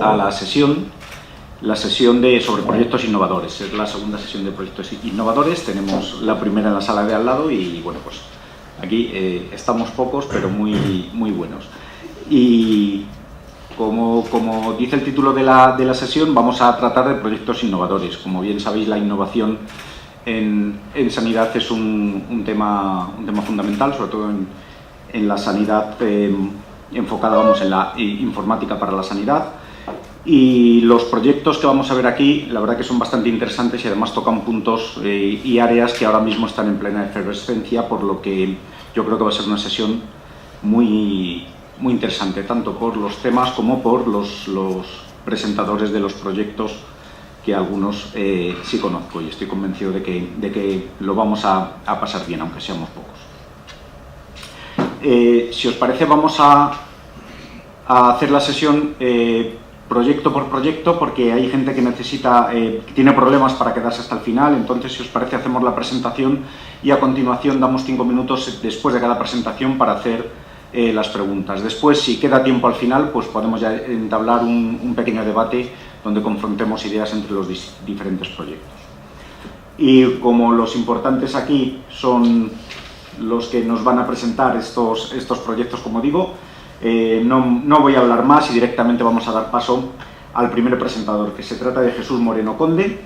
a la sesión sobre proyectos innovadores. Es la segunda sesión de proyectos innovadores. Tenemos la primera en la sala de al lado y, bueno, pues aquí estamos pocos, pero muy buenos. Y como dice el título de la sesión, vamos a tratar de proyectos innovadores. Como bien sabéis, la innovación en sanidad es un tema fundamental, sobre todo en la sanidad enfocada, vamos, en la informática para la sanidad. Y los proyectos que vamos a ver aquí, la verdad que son bastante interesantes y además tocan puntos y áreas que ahora mismo están en plena efervescencia, por lo que yo creo que va a ser una sesión muy interesante, tanto por los temas como por los presentadores de los proyectos, que algunos sí conozco y estoy convencido de que lo vamos a pasar bien, aunque seamos pocos. Si os parece, vamos a hacer la sesión proyecto por proyecto, porque hay gente que tiene problemas para quedarse hasta el final. Entonces, si os parece, hacemos la presentación y a continuación damos 5 minutos después de cada presentación para hacer las preguntas. Después, si queda tiempo al final, pues podemos ya entablar un pequeño debate donde confrontemos ideas entre los diferentes proyectos. Y como los importantes aquí son los que nos van a presentar estos proyectos, como digo, no voy a hablar más y directamente vamos a dar paso al primer presentador, que se trata de Jesús Moreno Conde,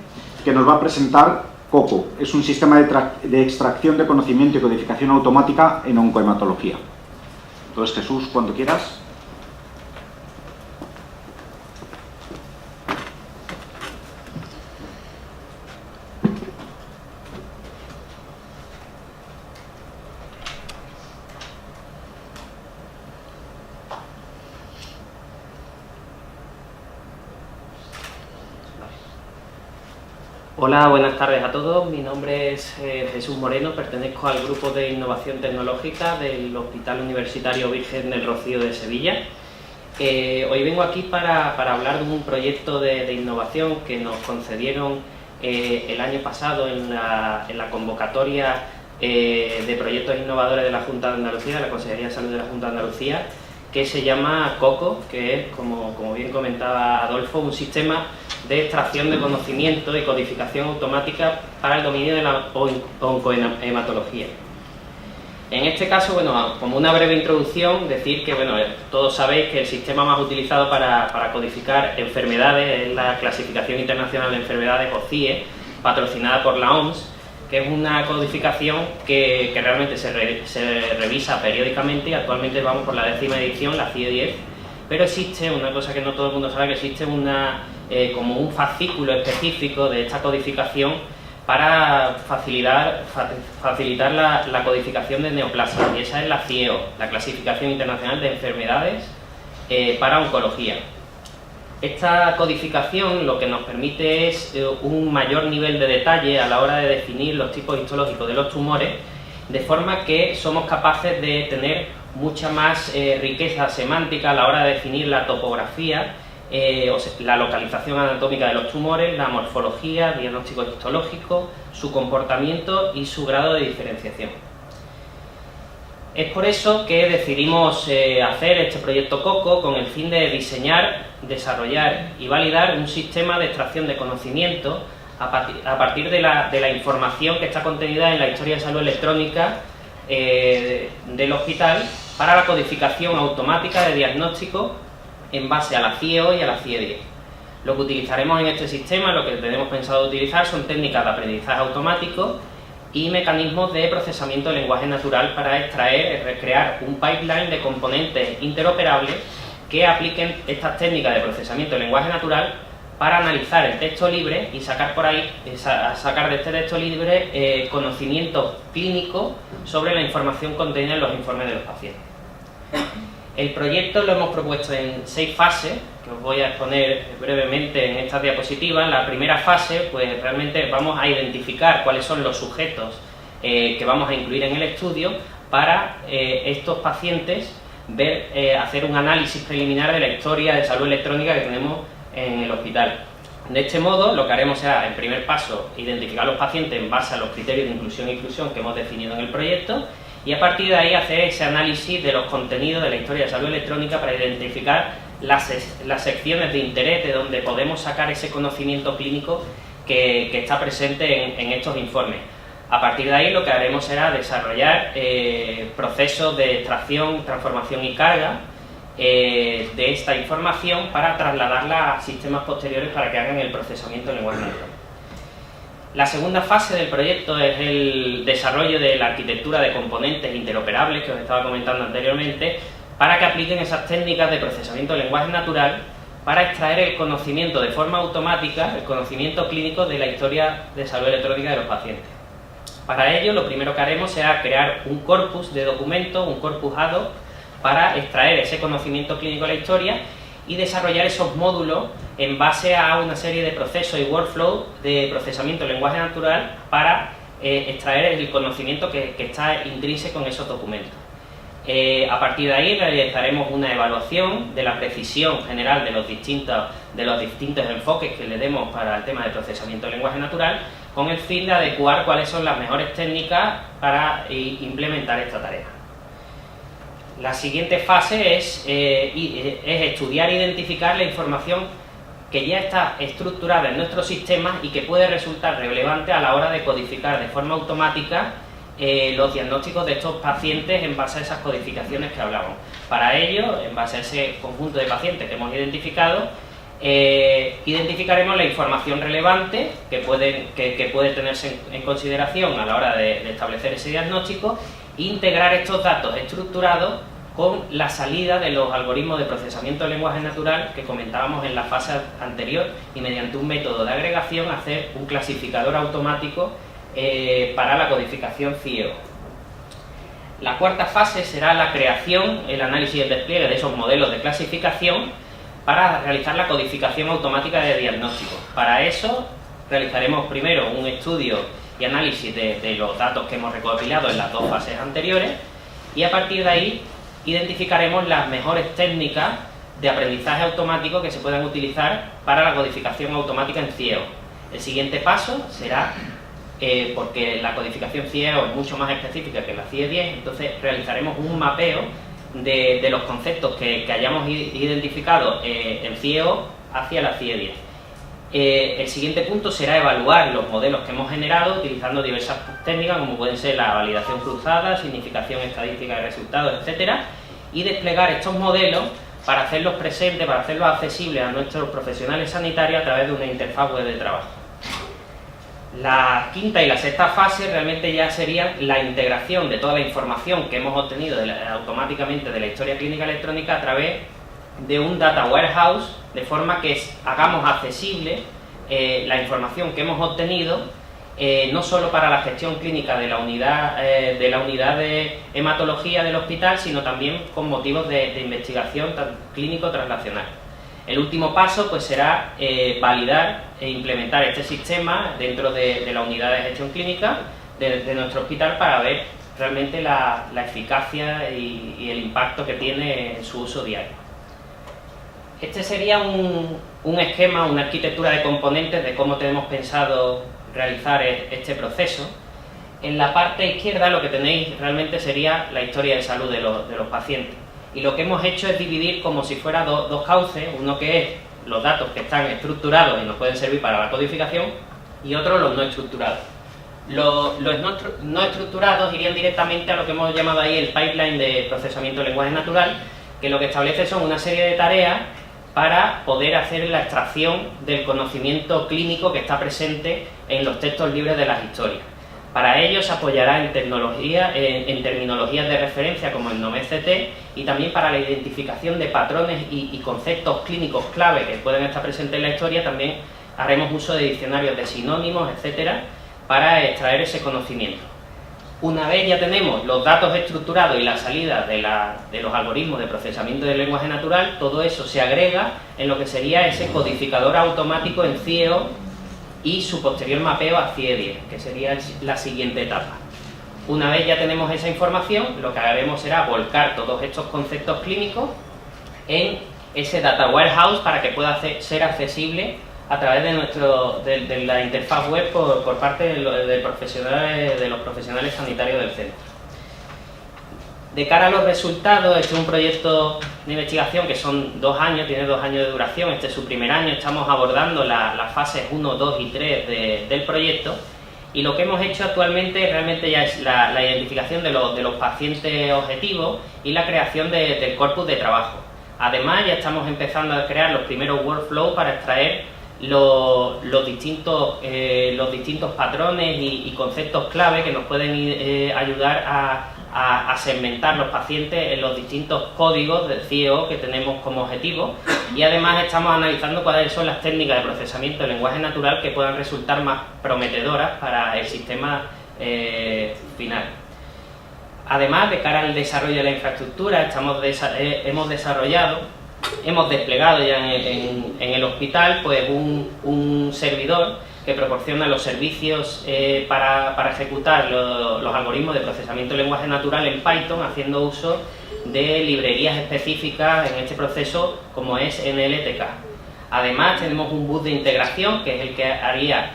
que nos va a presentar COCO. Es un sistema de extracción de conocimiento y codificación automática en oncohematología. Entonces, Jesús, cuando quieras. Hola, buenas tardes a todos. Mi nombre es Jesús Moreno, pertenezco al Grupo de Innovación Tecnológica del Hospital Universitario Virgen del Rocío de Sevilla. Hoy vengo aquí para hablar de un proyecto de innovación que nos concedieron el año pasado en la convocatoria de proyectos innovadores de la Junta de Andalucía, de la Consejería de Salud de la Junta de Andalucía, que se llama COCO, que es, como bien comentaba Adolfo, un sistema de extracción de conocimiento y codificación automática para el dominio de la oncohematología. En este caso, bueno, como una breve introducción, decir que, bueno, todos sabéis que el sistema más utilizado para codificar enfermedades es la Clasificación Internacional de Enfermedades, o CIE, patrocinada por la OMS, que es una codificación que realmente se revisa periódicamente, y actualmente vamos por la 10ª edición, la CIE 10, pero existe una cosa que no todo el mundo sabe, que existe como un fascículo específico de esta codificación para facilitar la codificación de neoplasias, y esa es la CIEO, la Clasificación Internacional de Enfermedades para Oncología. Esta codificación lo que nos permite es un mayor nivel de detalle a la hora de definir los tipos histológicos de los tumores, de forma que somos capaces de tener mucha más riqueza semántica a la hora de definir la topografía, la localización anatómica de los tumores, la morfología, diagnóstico histológico, su comportamiento y su grado de diferenciación. Es por eso que decidimos hacer este proyecto COCO con el fin de diseñar, desarrollar y validar un sistema de extracción de conocimiento a partir de la información que está contenida en la historia de salud electrónica del hospital, para la codificación automática de diagnóstico en base a la CIEO y a la CIE 10. Lo que utilizaremos en este sistema, lo que tenemos pensado utilizar, son técnicas de aprendizaje automático y mecanismos de procesamiento de lenguaje natural para extraer y recrear un pipeline de componentes interoperables que apliquen estas técnicas de procesamiento de lenguaje natural para analizar el texto libre y sacar de este texto libre conocimiento clínico sobre la información contenida en los informes de los pacientes. El proyecto lo hemos propuesto en 6 fases, que os voy a exponer brevemente en estas diapositivas. La primera fase, pues realmente vamos a identificar cuáles son los sujetos que vamos a incluir en el estudio para estos pacientes hacer un análisis preliminar de la historia de salud electrónica que tenemos en el hospital. De este modo, lo que haremos será, en primer paso, identificar a los pacientes en base a los criterios de inclusión e exclusión que hemos definido en el proyecto, y a partir de ahí hacer ese análisis de los contenidos de la historia de salud electrónica para identificar las secciones de interés de donde podemos sacar ese conocimiento clínico que está presente en estos informes. A partir de ahí lo que haremos será desarrollar procesos de extracción, transformación y carga de esta información para trasladarla a sistemas posteriores para que hagan el procesamiento del lenguaje natural. La segunda fase del proyecto es el desarrollo de la arquitectura de componentes interoperables que os estaba comentando anteriormente para que apliquen esas técnicas de procesamiento del lenguaje natural para extraer el conocimiento de forma automática, el conocimiento clínico de la historia de salud electrónica de los pacientes. Para ello, lo primero que haremos será crear un corpus de documentos, un corpus ad hoc, para extraer ese conocimiento clínico de la historia y desarrollar esos módulos en base a una serie de procesos y workflows de procesamiento del lenguaje natural para extraer el conocimiento que está intrínseco en esos documentos. A partir de ahí realizaremos una evaluación de la precisión general de los distintos enfoques que le demos para el tema de procesamiento del lenguaje natural, con el fin de adecuar cuáles son las mejores técnicas para implementar esta tarea. La siguiente fase es estudiar e identificar la información que ya está estructurada en nuestros sistemas y que puede resultar relevante a la hora de codificar de forma automática los diagnósticos de estos pacientes en base a esas codificaciones que hablamos. Para ello, en base a ese conjunto de pacientes que hemos identificado, identificaremos la información relevante que puede tenerse en consideración a la hora de establecer ese diagnóstico e integrar estos datos estructurados con la salida de los algoritmos de procesamiento del lenguaje natural que comentábamos en la fase anterior y mediante un método de agregación hacer un clasificador automático para la codificación CIEO. La cuarta fase será la creación, el análisis y el despliegue de esos modelos de clasificación para realizar la codificación automática de diagnósticos. Para eso realizaremos primero un estudio y análisis de los datos que hemos recopilado en las dos fases anteriores y a partir de ahí identificaremos las mejores técnicas de aprendizaje automático que se puedan utilizar para la codificación automática en CIEO. El siguiente paso será, porque la codificación CIEO es mucho más específica que la CIE10, entonces realizaremos un mapeo de los conceptos que hayamos identificado en CIEO hacia la CIE10. El siguiente punto será evaluar los modelos que hemos generado utilizando diversas técnicas como pueden ser la validación cruzada, significación estadística de resultados, etcétera, y desplegar estos modelos para hacerlos presentes, para hacerlos accesibles a nuestros profesionales sanitarios a través de una interfaz web de trabajo. La quinta y la sexta fase realmente ya serían la integración de toda la información que hemos obtenido automáticamente de la historia clínica electrónica a través de un data warehouse, de forma que hagamos accesible la información que hemos obtenido no solo para la gestión clínica de la unidad de hematología del hospital, sino también con motivos de investigación clínico-translacional. El último paso pues será validar e implementar este sistema dentro de la unidad de gestión clínica de nuestro hospital para ver realmente la eficacia y el impacto que tiene en su uso diario. Este sería un esquema, una arquitectura de componentes de cómo tenemos pensado realizar este proceso. En la parte izquierda lo que tenéis realmente sería la historia de salud de los pacientes. Y lo que hemos hecho es dividir como si fuera dos cauces, uno que es los datos que están estructurados y nos pueden servir para la codificación, y otro los no estructurados. Los no estructurados irían directamente a lo que hemos llamado ahí el pipeline de procesamiento de lenguaje natural, que lo que establece son una serie de tareas para poder hacer la extracción del conocimiento clínico que está presente en los textos libres de las historias. Para ello se apoyará en terminologías de referencia como el NOMECT y también para la identificación de patrones y conceptos clínicos clave que pueden estar presentes en la historia. También haremos uso de diccionarios de sinónimos, etcétera, para extraer ese conocimiento. Una vez ya tenemos los datos estructurados y la salida de los algoritmos de procesamiento del lenguaje natural, todo eso se agrega en lo que sería ese codificador automático en CIEO y su posterior mapeo a CIE10, que sería la siguiente etapa. Una vez ya tenemos esa información, lo que haremos será volcar todos estos conceptos clínicos en ese data warehouse para que pueda ser accesible a través de la interfaz web por parte de los profesionales sanitarios del centro. De cara a los resultados, este es un proyecto de investigación que son 2 años, tiene 2 años de duración, este es su primer año, estamos abordando las fases 1, 2 y 3 del proyecto, y lo que hemos hecho actualmente realmente ya es la identificación de los pacientes objetivos y la creación del corpus de trabajo. Además, ya estamos empezando a crear los primeros workflows para extraer los distintos patrones y conceptos clave que nos pueden ayudar a segmentar los pacientes en los distintos códigos del CIEO que tenemos como objetivo, y además estamos analizando cuáles son las técnicas de procesamiento de lenguaje natural que puedan resultar más prometedoras para el sistema final. Además, de cara al desarrollo de la infraestructura, hemos desplegado ya en el hospital pues un servidor que proporciona los servicios para ejecutar los algoritmos de procesamiento de lenguaje natural en Python, haciendo uso de librerías específicas en este proceso como es NLTK. Además, tenemos un bus de integración que es el que haría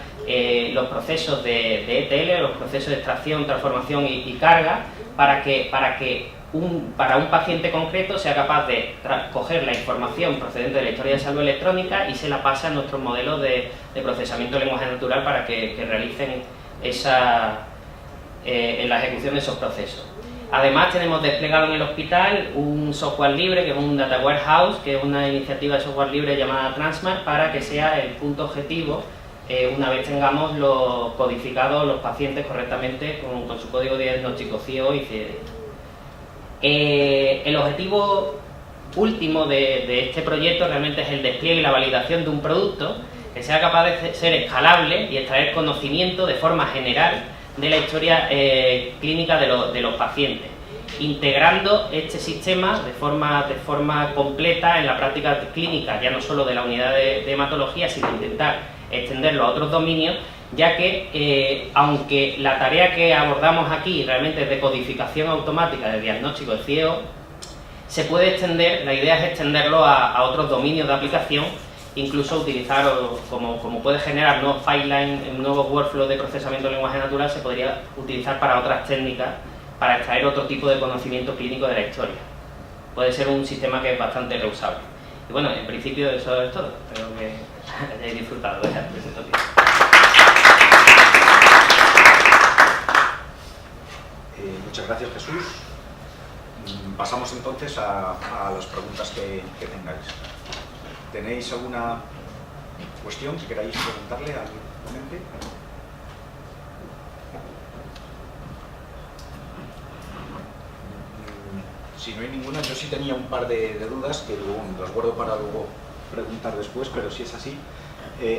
los procesos de ETL, los procesos de extracción, transformación y carga, para un paciente concreto sea capaz de coger la información procedente de la historia de salud electrónica y se la pase a nuestros modelos de procesamiento de lenguaje natural para que realicen en la ejecución de esos procesos. Además, tenemos desplegado en el hospital un software libre, que es un Data Warehouse, que es una iniciativa de software libre llamada Transmart, para que sea el punto objetivo una vez tengamos codificados los pacientes correctamente con su código diagnóstico CIEO y CIED. El objetivo último de este proyecto realmente es el despliegue y la validación de un producto que sea capaz de ser escalable y extraer conocimiento de forma general de la historia clínica de los pacientes, integrando este sistema de forma completa en la práctica clínica, ya no solo de la unidad de hematología, sino intentar extenderlo a otros dominios, ya que aunque la tarea que abordamos aquí realmente es de codificación automática de diagnóstico de CIEO, se puede extender, la idea es extenderlo a otros dominios de aplicación, incluso utilizar, como puede generar nuevos pipelines, nuevos workflows de procesamiento de lenguaje natural, se podría utilizar para otras técnicas, para extraer otro tipo de conocimiento clínico de la historia. Puede ser un sistema que es bastante reusable. Y bueno, en principio eso es todo. Espero que hayáis disfrutado de esta presentación. Muchas gracias, Jesús. Pasamos entonces a las preguntas que tengáis. ¿Tenéis alguna cuestión que queráis preguntarle al ponente? Si no hay ninguna, yo sí tenía un par de dudas que luego las guardo para luego preguntar después, pero si es así.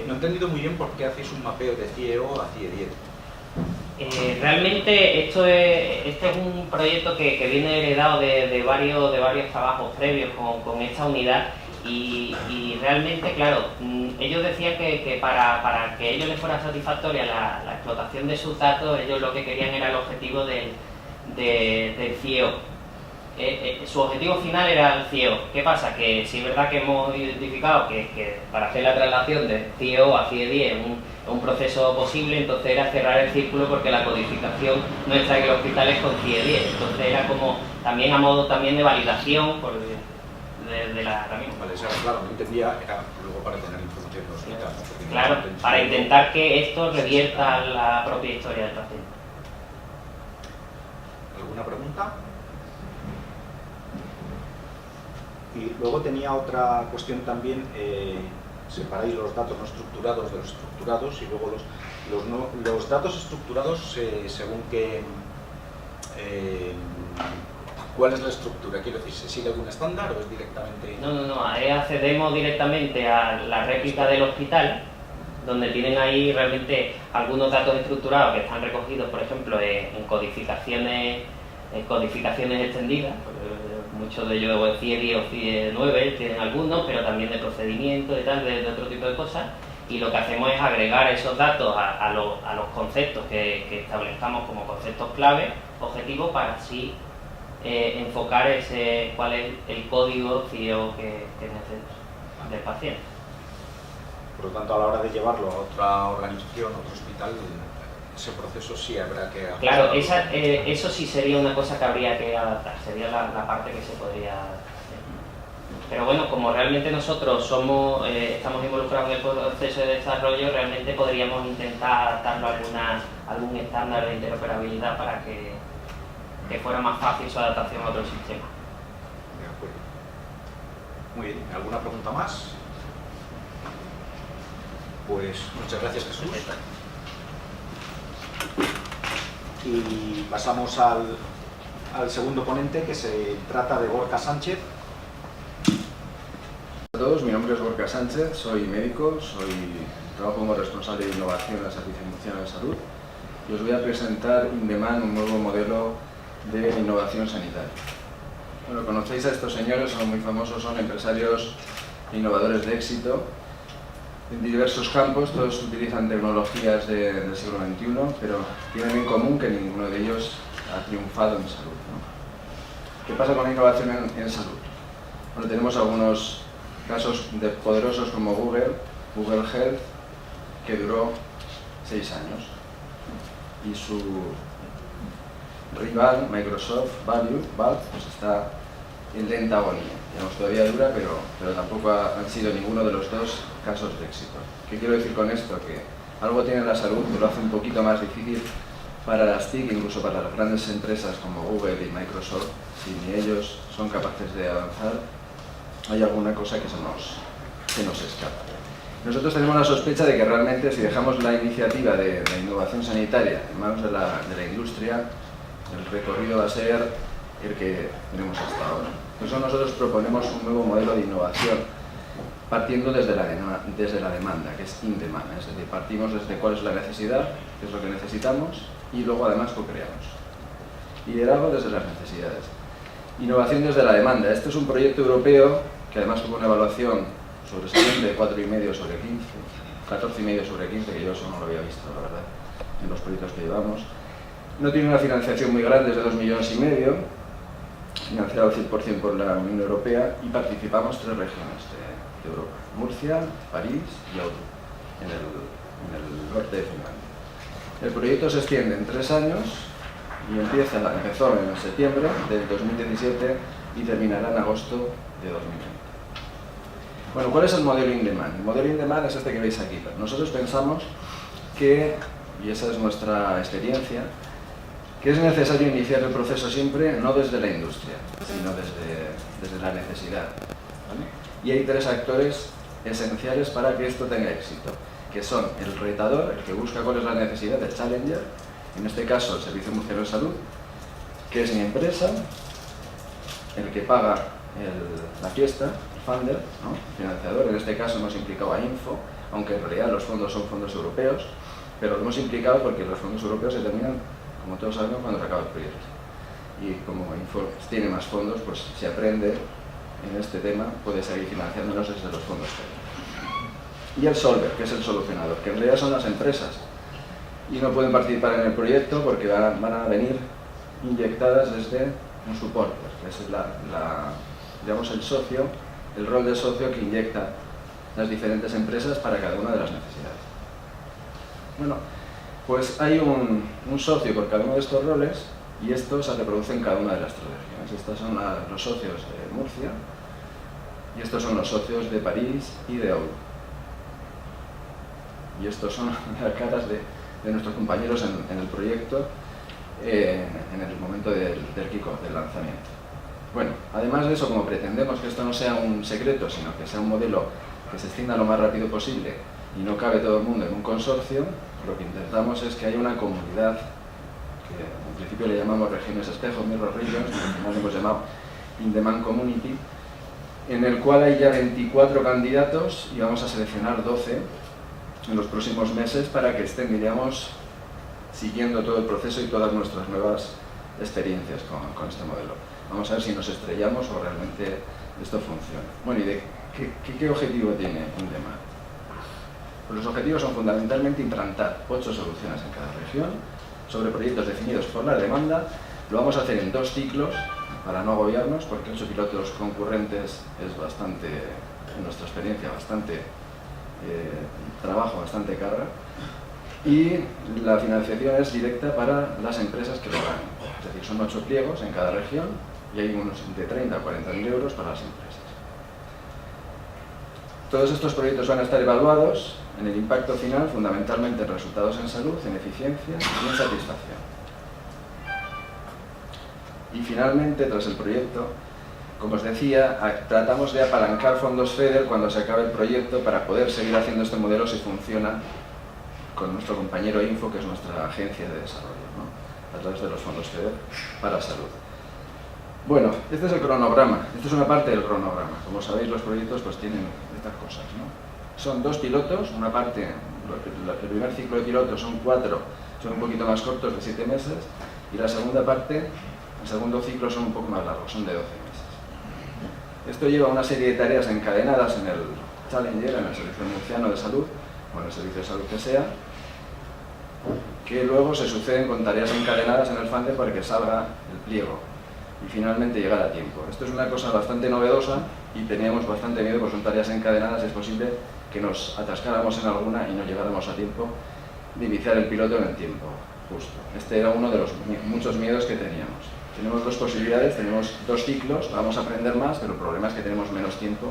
No he entendido muy bien por qué hacéis un mapeo de CIEO a CIE10. Realmente este es un proyecto que viene heredado de varios trabajos previos con esta unidad y realmente, claro, ellos decían que para que a ellos les fuera satisfactoria la explotación de sus datos, ellos lo que querían era el objetivo del CIEO. Su objetivo final era el CIEO. ¿Qué pasa? Que sí es verdad que hemos identificado que para hacer la traslación de CIEO a CIE10 es un proceso posible, entonces era cerrar el círculo porque la codificación nuestra en el hospital es con CIE10, entonces era como también a modo también de validación de la herramienta. Vale, claro, no entendía, era luego para tener información del hospital. Claro, para intentar que esto revierta la propia historia del paciente. ¿Alguna pregunta? Y luego tenía otra cuestión también, separáis los datos no estructurados de los estructurados y luego los datos estructurados según que... ¿Cuál es la estructura? Quiero decir, ¿se sigue algún estándar o es directamente...? No, ahí accedemos directamente a la réplica del hospital, donde tienen ahí realmente algunos datos estructurados que están recogidos, por ejemplo, en codificaciones extendidas. Muchos de ellos de CIE10 o CIE9 tienen algunos, pero también de procedimientos y tal, de otro tipo de cosas. Y lo que hacemos es agregar esos datos a los conceptos que establezcamos como conceptos clave, objetivos, para así enfocar cuál es el código CIEO que necesita del paciente. Por lo tanto, a la hora de llevarlo a otra organización, a otro hospital, ese proceso sí habrá que ajustar. Claro, eso sí sería una cosa que habría que adaptar, sería la parte que se podría hacer. Pero bueno, como realmente nosotros estamos involucrados en el proceso de desarrollo, realmente podríamos intentar adaptarlo a algún estándar de interoperabilidad para que fuera más fácil su adaptación a otro sistema. De acuerdo. Muy bien, ¿alguna pregunta más? Pues muchas gracias, Jesús. Y pasamos al segundo ponente, que se trata de Gorka Sánchez. Hola a todos, mi nombre es Gorka Sánchez, soy médico, trabajo como responsable de innovación en el Servicio Murciano de Salud y os voy a presentar INDEMAN, un nuevo modelo de innovación sanitaria. Bueno, conocéis a estos señores, son muy famosos, son empresarios e innovadores de éxito en diversos campos, todos utilizan tecnologías del siglo XXI, pero tienen en común que ninguno de ellos ha triunfado en salud, ¿no? ¿Qué pasa con la innovación en salud? Bueno, tenemos algunos casos poderosos como Google Health, que duró 6 años, y su rival, Microsoft Valve, pues está en lenta agonía. Digamos, todavía dura, pero tampoco han sido ninguno de los dos casos de éxito. ¿Qué quiero decir con esto? Que algo tiene la salud que lo hace un poquito más difícil para las TIC, incluso para las grandes empresas como Google y Microsoft. Si ni ellos son capaces de avanzar, hay alguna cosa que se nos escapa. Nosotros tenemos la sospecha de que realmente, si dejamos la iniciativa de innovación sanitaria en manos de la industria, el recorrido va a ser el que tenemos hasta ahora. Por eso nosotros proponemos un nuevo modelo de innovación, partiendo desde la demanda, que es in-demand, es decir, partimos desde cuál es la necesidad, qué es lo que necesitamos, y luego además co-creamos. Liderazgo desde las necesidades. Innovación desde la demanda. Este es un proyecto europeo que además tuvo una evaluación sobresaliente de 4,5 sobre 15, 14,5 sobre 15, que yo eso no lo había visto, la verdad, en los proyectos que llevamos. No tiene una financiación muy grande, es de 2,5 millones, financiado al 100% por la Unión Europea, y participamos 3 regiones de Europa: Murcia, París y Oulu, en el norte de Finlandia. El proyecto se extiende en 3 años y empezó en septiembre del 2017 y terminará en agosto de 2020. Bueno, ¿cuál es el modelo in-demand? El modelo in-demand es este que veis aquí. Nosotros pensamos que, y esa es nuestra experiencia, que es necesario iniciar el proceso siempre no desde la industria, sino desde la necesidad, ¿vale? Y hay 3 actores esenciales para que esto tenga éxito, que son el retador, el que busca cuál es la necesidad, el challenger, en este caso el Servicio Murciano de Salud, que es mi empresa, el que paga la fiesta, el funder, ¿no? El financiador. En este caso hemos implicado a Info, aunque en realidad los fondos son fondos europeos, pero lo hemos implicado porque los fondos europeos se terminan, como todos sabemos, cuando se acaba el proyecto. Y como Info tiene más fondos, pues si aprende en este tema, puede seguir financiándonos desde los fondos que hay. Y el solver, que es el solucionador, que en realidad son las empresas, y no pueden participar en el proyecto porque van a venir inyectadas desde un supporter, que es digamos, el socio, el rol de socio que inyecta las diferentes empresas para cada una de las necesidades. Bueno, pues hay un socio por cada uno de estos roles, y esto se reproduce en cada una de las 3 regiones. Estos son los socios de Murcia, y estos son los socios de París y de Oulu. Y estos son las caras de nuestros compañeros en el proyecto en el momento del kickoff, del lanzamiento. Bueno, además de eso, como pretendemos que esto no sea un secreto, sino que sea un modelo que se extienda lo más rápido posible y no cabe todo el mundo en un consorcio, lo que intentamos es que haya una comunidad, que en principio le llamamos regiones espejo, mirror regions, al final le hemos llamado in-demand community, en el cual hay ya 24 candidatos y vamos a seleccionar 12 en los próximos meses para que estén, digamos, siguiendo todo el proceso y todas nuestras nuevas experiencias con este modelo. Vamos a ver si nos estrellamos o realmente esto funciona. Bueno, ¿y qué objetivo tiene in-demand? Pues los objetivos son fundamentalmente implantar 8 soluciones en cada región sobre proyectos definidos por la demanda. Lo vamos a hacer en 2 ciclos para no agobiarnos, porque 8 pilotos concurrentes es bastante, en nuestra experiencia, bastante trabajo, bastante carga. y la financiación es directa para las empresas que lo ganen. Es decir, son 8 pliegos en cada región y hay unos de 30 a 40.000 euros para las empresas. Todos estos proyectos van a estar evaluados en el impacto final, fundamentalmente en resultados en salud, en eficiencia y en satisfacción. Y finalmente, tras el proyecto, como os decía, tratamos de apalancar fondos FEDER cuando se acabe el proyecto para poder seguir haciendo este modelo si funciona con nuestro compañero Info, que es nuestra agencia de desarrollo, ¿no? A través de los fondos FEDER para salud. Bueno, este es el cronograma, esta es una parte del cronograma. Como sabéis, los proyectos pues tienen estas cosas, ¿no? Son 2 pilotos, una parte, el primer ciclo de pilotos son 4, son un poquito más cortos, de 7 meses, y la segunda parte, el segundo ciclo son un poco más largos, son de 12 meses. Esto lleva una serie de tareas encadenadas en el Challenger, en el Servicio Murciano de Salud, o en el Servicio de Salud que sea, que luego se suceden con tareas encadenadas en el FANDE para que salga el pliego y finalmente llegar a tiempo. Esto es una cosa bastante novedosa y teníamos bastante miedo, porque son tareas encadenadas, es posible que nos atascáramos en alguna y no llegáramos a tiempo de iniciar el piloto en el tiempo justo. Este era uno de los muchos miedos que teníamos. Tenemos 2 posibilidades, tenemos 2 ciclos, vamos a aprender más, pero el problema es que tenemos menos tiempo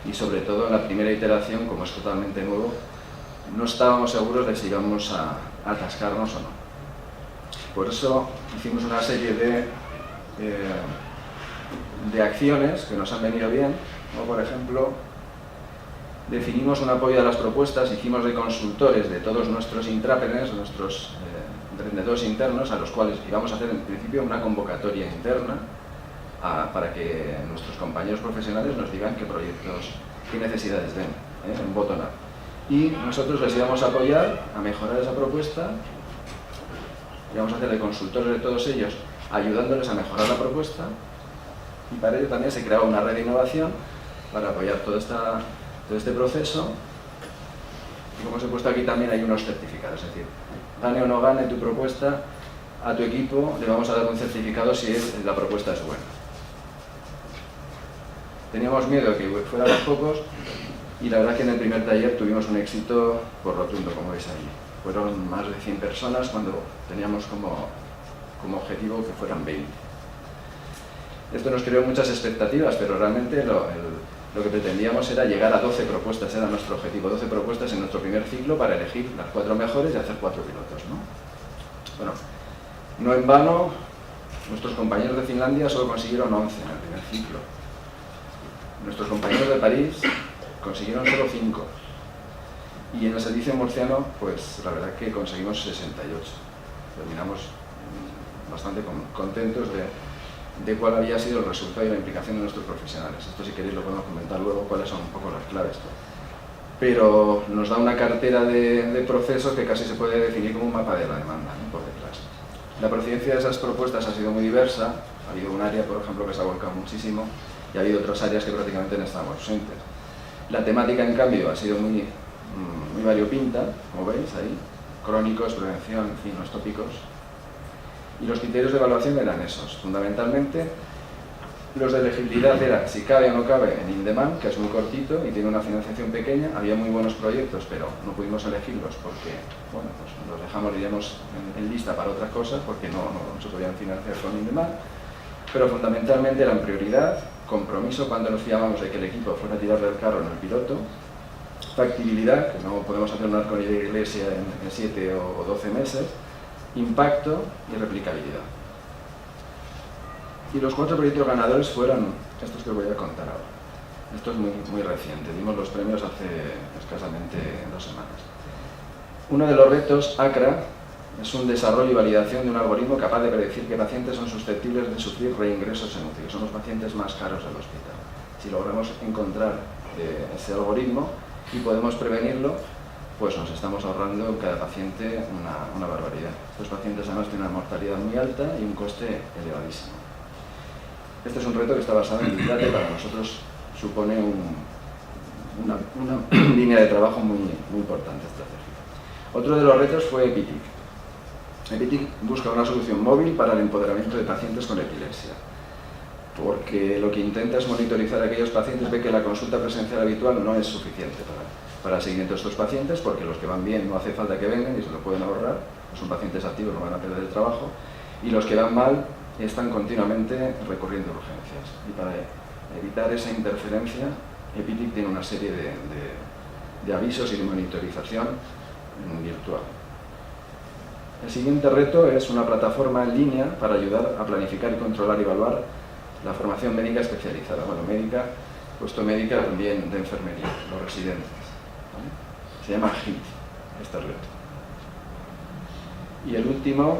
y sobre todo en la primera iteración, como es totalmente nuevo, no estábamos seguros de si íbamos a atascarnos o no. Por eso hicimos una serie de acciones que nos han venido bien, como por ejemplo, definimos un apoyo a las propuestas, hicimos de consultores de todos nuestros intrapeners, nuestros emprendedores internos, a los cuales íbamos a hacer en principio una convocatoria interna para que nuestros compañeros profesionales nos digan qué proyectos, qué necesidades ven, en bottom-up. Y nosotros les íbamos a apoyar a mejorar esa propuesta, íbamos a hacer de consultores de todos ellos, ayudándoles a mejorar la propuesta, y para ello también se creaba una red de innovación para apoyar todo este proceso. Y como os he puesto aquí, también hay unos certificados, es decir, gane o no gane tu propuesta, a tu equipo le vamos a dar un certificado si la propuesta es buena. Teníamos miedo de que fuéramos pocos, y la verdad que en el primer taller tuvimos un éxito por rotundo, como veis ahí. Fueron más de 100 personas cuando teníamos como objetivo que fueran 20. Esto nos creó muchas expectativas, pero realmente lo que pretendíamos era llegar a 12 propuestas, era nuestro objetivo, 12 propuestas en nuestro primer ciclo para elegir las 4 mejores y hacer 4 pilotos, ¿no? Bueno, no en vano, nuestros compañeros de Finlandia solo consiguieron 11 en el primer ciclo. Nuestros compañeros de París consiguieron solo 5. Y en el servicio murciano, pues la verdad que conseguimos 68. Terminamos bastante contentos de cuál había sido el resultado y la implicación de nuestros profesionales. Esto, si queréis, lo podemos comentar luego, cuáles son un poco las claves. Pero nos da una cartera de procesos que casi se puede definir como un mapa de la demanda, ¿no? Por detrás. La procedencia de esas propuestas ha sido muy diversa. Ha habido un área, por ejemplo, que se ha volcado muchísimo, y ha habido otras áreas que prácticamente no estaban ausentes. La temática, en cambio, ha sido muy variopinta, como veis ahí: crónicos, prevención, en fin, los tópicos. Y los criterios de evaluación eran esos. Fundamentalmente, los de elegibilidad eran si cabe o no cabe en INDEMAN, que es muy cortito y tiene una financiación pequeña. Había muy buenos proyectos, pero no pudimos elegirlos porque, bueno, pues los dejamos, diríamos, en lista para otras cosas, porque no se podían financiar con INDEMAN. Pero fundamentalmente eran prioridad, compromiso cuando nos fiábamos de que el equipo fuera a tirar del carro en el piloto, factibilidad, que no podemos hacer un arco de iglesia en 7 o 12 meses, impacto y replicabilidad. Y los 4 proyectos ganadores fueron estos que os voy a contar ahora. Esto es muy reciente, dimos los premios hace escasamente 2 semanas. Uno de los retos, ACRA, es un desarrollo y validación de un algoritmo capaz de predecir qué pacientes son susceptibles de sufrir reingresos en UCI, que son los pacientes más caros del hospital. Si logramos encontrar ese algoritmo y podemos prevenirlo, pues nos estamos ahorrando en cada paciente una barbaridad. Estos pacientes además tienen una mortalidad muy alta y un coste elevadísimo. Este es un reto que está basado en Big Data y para nosotros supone una línea de trabajo muy importante estratégica. Otro de los retos fue EPITIC. EPITIC busca una solución móvil para el empoderamiento de pacientes con epilepsia, porque lo que intenta es monitorizar a aquellos pacientes, ve que la consulta presencial habitual no es suficiente para el seguimiento de estos pacientes, porque los que van bien no hace falta que vengan y se lo pueden ahorrar, pues son pacientes activos, no van a perder el trabajo, y los que van mal están continuamente recurriendo a urgencias. Y para evitar esa interferencia, Epitic tiene una serie de avisos y de monitorización virtual. El siguiente reto es una plataforma en línea para ayudar a planificar y controlar y evaluar la formación médica especializada. Bueno, médica, puesto médica también de enfermería, los residentes, ¿vale? Se llama HIT, este reto. Y el último,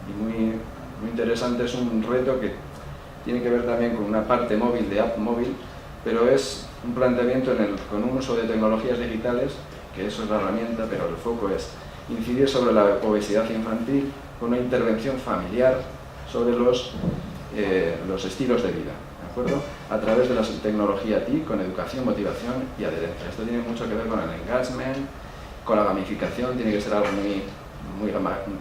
y muy interesante, es un reto que tiene que ver también con una parte móvil, de app móvil, pero es un planteamiento con un uso de tecnologías digitales, que eso es la herramienta, pero el foco es incidir sobre la obesidad infantil con una intervención familiar sobre los estilos de vida, ¿de acuerdo? A través de la tecnología TIC, con educación, motivación y adherencia. Esto tiene mucho que ver con el engagement, con la gamificación, tiene que ser algo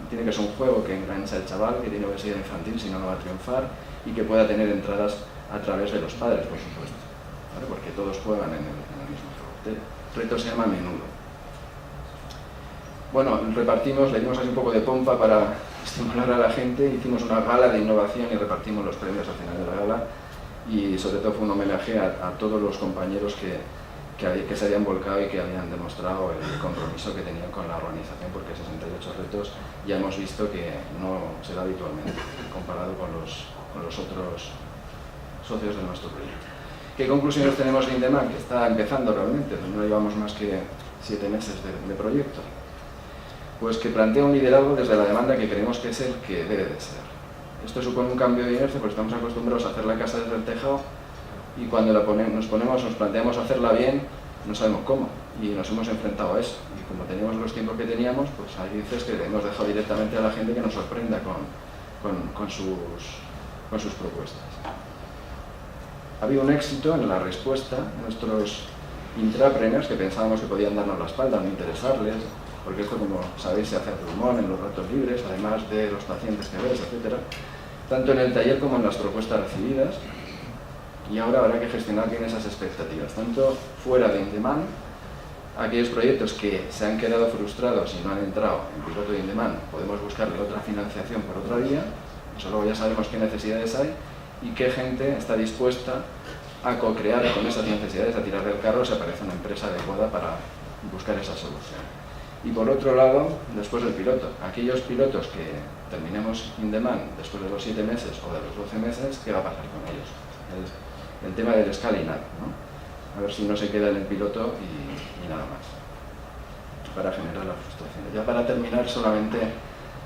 tiene que ser un juego que engancha al chaval que tiene obesidad infantil, si no, no va a triunfar, y que pueda tener entradas a través de los padres, por supuesto, ¿vale? Porque todos juegan en el mismo juego. El reto se llama Menudo. Bueno, le dimos así un poco de pompa para estimular a la gente, hicimos una gala de innovación y repartimos los premios al final de la gala, y sobre todo fue un homenaje a todos los compañeros que se habían volcado y que habían demostrado el compromiso que tenían con la organización, porque 68 retos ya hemos visto que no se da habitualmente comparado con los otros socios de nuestro proyecto. ¿Qué conclusiones tenemos de Indemán? Que está empezando realmente, no llevamos más que 7 meses de proyecto. Pues que plantea un liderazgo desde la demanda que creemos que es el que debe de ser. Esto supone un cambio de inercia porque estamos acostumbrados a hacer la casa desde el tejado, y cuando nos planteamos hacerla bien, no sabemos cómo, y nos hemos enfrentado a eso. Y como teníamos los tiempos que teníamos, pues hay veces que hemos dejado directamente a la gente que nos sorprenda con sus propuestas. Ha habido un éxito en la respuesta de nuestros intrapreneurs, que pensábamos que podían darnos la espalda, no interesarles, porque esto, como sabéis, se hace a pulmón en los ratos libres, además de los pacientes que ves, etc. Tanto en el taller como en las propuestas recibidas. Y ahora habrá que gestionar bien esas expectativas, tanto fuera de In-Demand, aquellos proyectos que se han quedado frustrados y no han entrado en piloto de In-Demand, podemos buscarle otra financiación por otra vía, eso luego ya sabemos qué necesidades hay y qué gente está dispuesta a co-crear con esas necesidades, a tirar del carro si aparece una empresa adecuada para buscar esa solución. Y por otro lado, después del piloto, aquellos pilotos que terminemos In-Demand después de los 7 meses o de los 12 meses, ¿qué va a pasar con ellos? El tema del scaling up, ¿no? A ver si no se queda en el piloto y nada más, para generar la frustración. Ya para terminar, solamente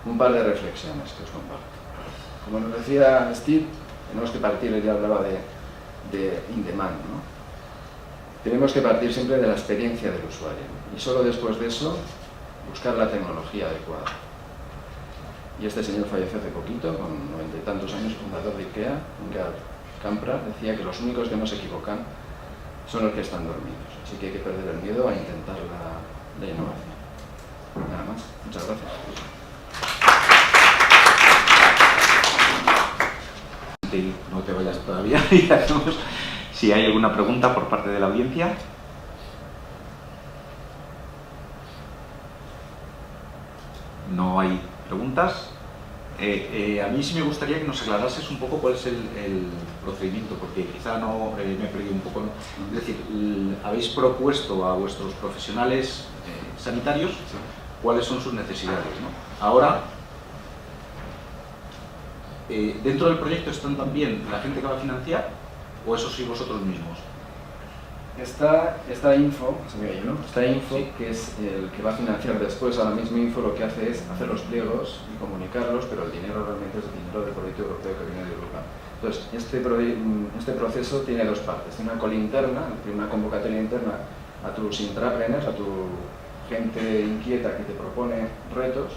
un par de reflexiones que os comparto. Como nos decía Steve, tenemos que partir, él ya hablaba de In-Demand, ¿no? Tenemos que partir siempre de la experiencia del usuario, y solo después de eso buscar la tecnología adecuada. Y este señor falleció hace poquito, con 90 y tantos años, fundador de IKEA, Campra, decía que los únicos que no se equivocan son los que están dormidos. Así que hay que perder el miedo a intentar la innovación. Nada más. Muchas gracias. No te vayas todavía y hacemos si hay alguna pregunta por parte de la audiencia. No hay preguntas. A mí sí me gustaría que nos aclarases un poco cuál es el procedimiento, porque quizá no me he perdido un poco, ¿no? Es decir, habéis propuesto a vuestros profesionales sanitarios cuáles son sus necesidades, ¿no? Ahora, ¿dentro del proyecto están también la gente que va a financiar o eso sí vosotros mismos? Esta info, Sí. que es el que va a financiar después. Ahora mismo Info lo que hace es hacer los pliegos y comunicarlos, pero el dinero realmente es el dinero del proyecto europeo que viene de Europa. Entonces, este proceso tiene dos partes. Una call interna, una convocatoria interna a tus intrapreneurs, a tu gente inquieta que te propone retos,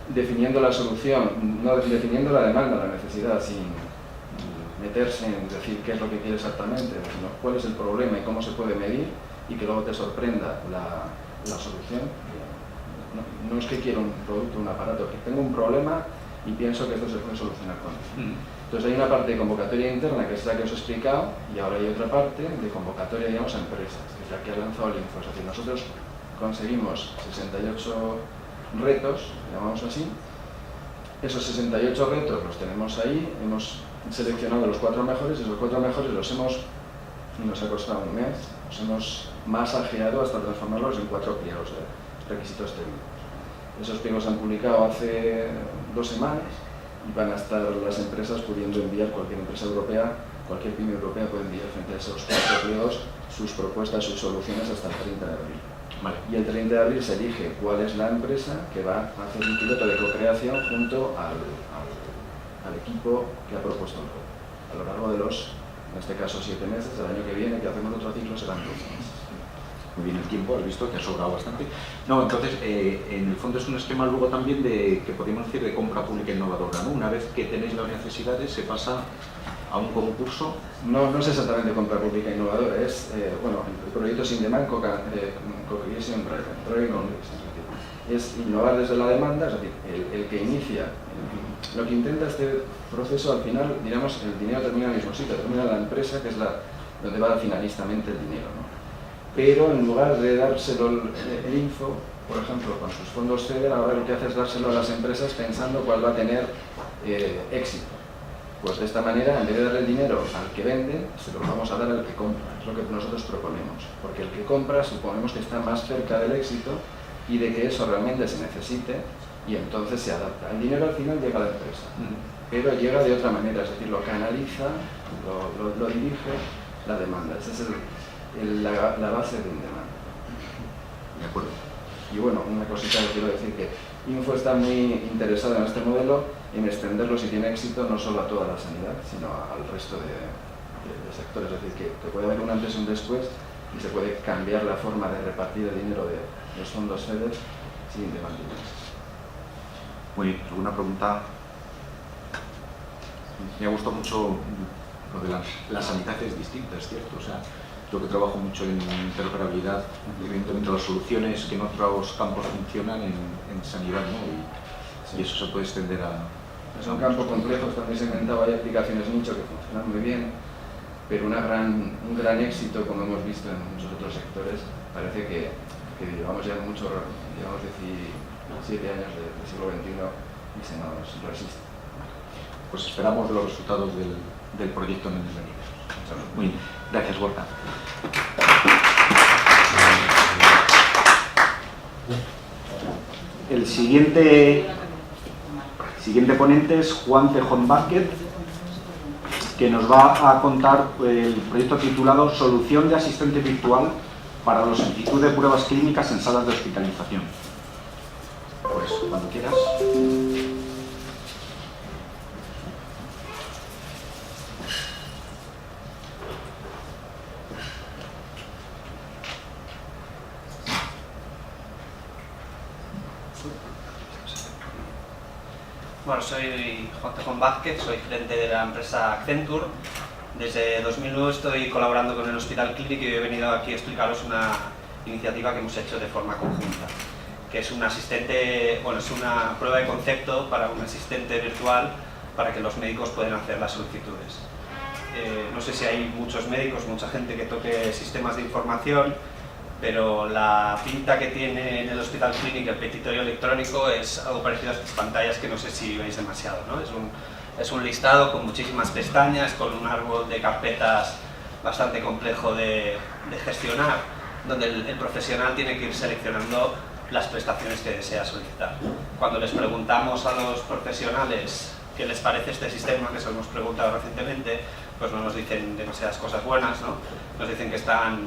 definiendo la solución, no definiendo la demanda, la necesidad, sin meterse en decir qué es lo que quiere exactamente, sino cuál es el problema y cómo se puede medir, y que luego te sorprenda la solución. No es que quiero un producto, un aparato, que tengo un problema y pienso que esto se puede solucionar con él. Entonces hay una parte de convocatoria interna, que es la que os he explicado, y ahora hay otra parte de convocatoria, digamos, a empresas, que la que ha lanzado el Info. Es decir, nosotros conseguimos 68 retos, llamamos así. Esos 68 retos los tenemos ahí, hemos seleccionado los 4 mejores, y esos 4 mejores nos ha costado un mes, los hemos masajeado hasta transformarlos en 4 pliegos de requisitos técnicos. Esos pliegos han publicado hace 2 semanas y van a estar las empresas pudiendo enviar, cualquier empresa europea, cualquier pyme europea puede enviar frente a esos 4 pliegos sus propuestas, sus soluciones hasta el 30 de abril. Vale. Y el 30 de abril se elige cuál es la empresa que va a hacer un piloto de co-creación junto al equipo que ha propuesto el juego. A lo largo de los, en este caso, 7 meses, el año que viene, que hacemos otro ciclo, serán 12 meses. Muy bien, el tiempo, has visto que ha sobrado bastante. No, entonces, en el fondo es un esquema luego también de, que podríamos decir, de compra pública innovadora, ¿no? Una vez que tenéis las necesidades, se pasa a un concurso. No es exactamente compra pública innovadora, es, bueno, el proyecto es in demand, co-creation driving on risk, es innovar desde la demanda, es decir, el que inicia, lo que intenta este proceso al final, digamos, el dinero termina en el mismo sitio, termina en la empresa, que es donde va finalistamente el dinero, ¿no? Pero en lugar de dárselo el Info, por ejemplo, con sus fondos FEDER, ahora lo que hace es dárselo a las empresas pensando cuál va a tener éxito. Pues de esta manera, en vez de darle el dinero al que vende, se lo vamos a dar al que compra, es lo que nosotros proponemos. Porque el que compra suponemos que está más cerca del éxito y de que eso realmente se necesite y entonces se adapta. El dinero al final llega a la empresa, pero llega de otra manera, es decir, lo canaliza, lo dirige la demanda. Esa es la base de un demanda. De acuerdo. Y bueno, una cosita que quiero decir, que Info está muy interesado en este modelo, en extenderlo si tiene éxito no solo a toda la sanidad, sino al resto de sectores. Es decir, que puede haber un antes y un después y se puede cambiar la forma de repartir el dinero de los fondos FEDER sin demanda. Muy bien, ¿alguna pregunta? Me ha gustado mucho lo de la sanidad es distinta, es cierto. O sea, yo que trabajo mucho en interoperabilidad, evidentemente las soluciones que en otros campos funcionan en sanidad, ¿no? Y eso se puede extender a... Es un campo complejo, está muy segmentado, hay aplicaciones nicho que funcionan muy bien, pero un gran éxito, como hemos visto en muchos otros sectores, parece que llevamos ya mucho, llevamos 17 años del siglo XXI y se nos resiste. Pues esperamos los resultados del proyecto en el venir. Muy bien, gracias, Gorka. El siguiente ponente es Juan Tejón Vázquez, que nos va a contar el proyecto titulado Solución de asistente virtual para la solicitud de pruebas clínicas en salas de hospitalización. Pues cuando quieras. Bueno, soy Juan Tejón Vázquez, soy gerente de la empresa Accenture. Desde 2009 estoy colaborando con el Hospital Clínic y he venido aquí a explicaros una iniciativa que hemos hecho de forma conjunta, que es un asistente, bueno, es una prueba de concepto para un asistente virtual para que los médicos puedan hacer las solicitudes. No sé si hay muchos médicos, mucha gente que toque sistemas de información, pero la pinta que tiene en el Hospital Clínic el petitorio electrónico es algo parecido a estas pantallas que no sé si veis demasiado, ¿no? Es un listado con muchísimas pestañas, con un árbol de carpetas bastante complejo de gestionar, donde el profesional tiene que ir seleccionando las prestaciones que desea solicitar. Cuando les preguntamos a los profesionales qué les parece este sistema, que se lo hemos preguntado recientemente, pues no nos dicen demasiadas cosas buenas, ¿no? Nos dicen que están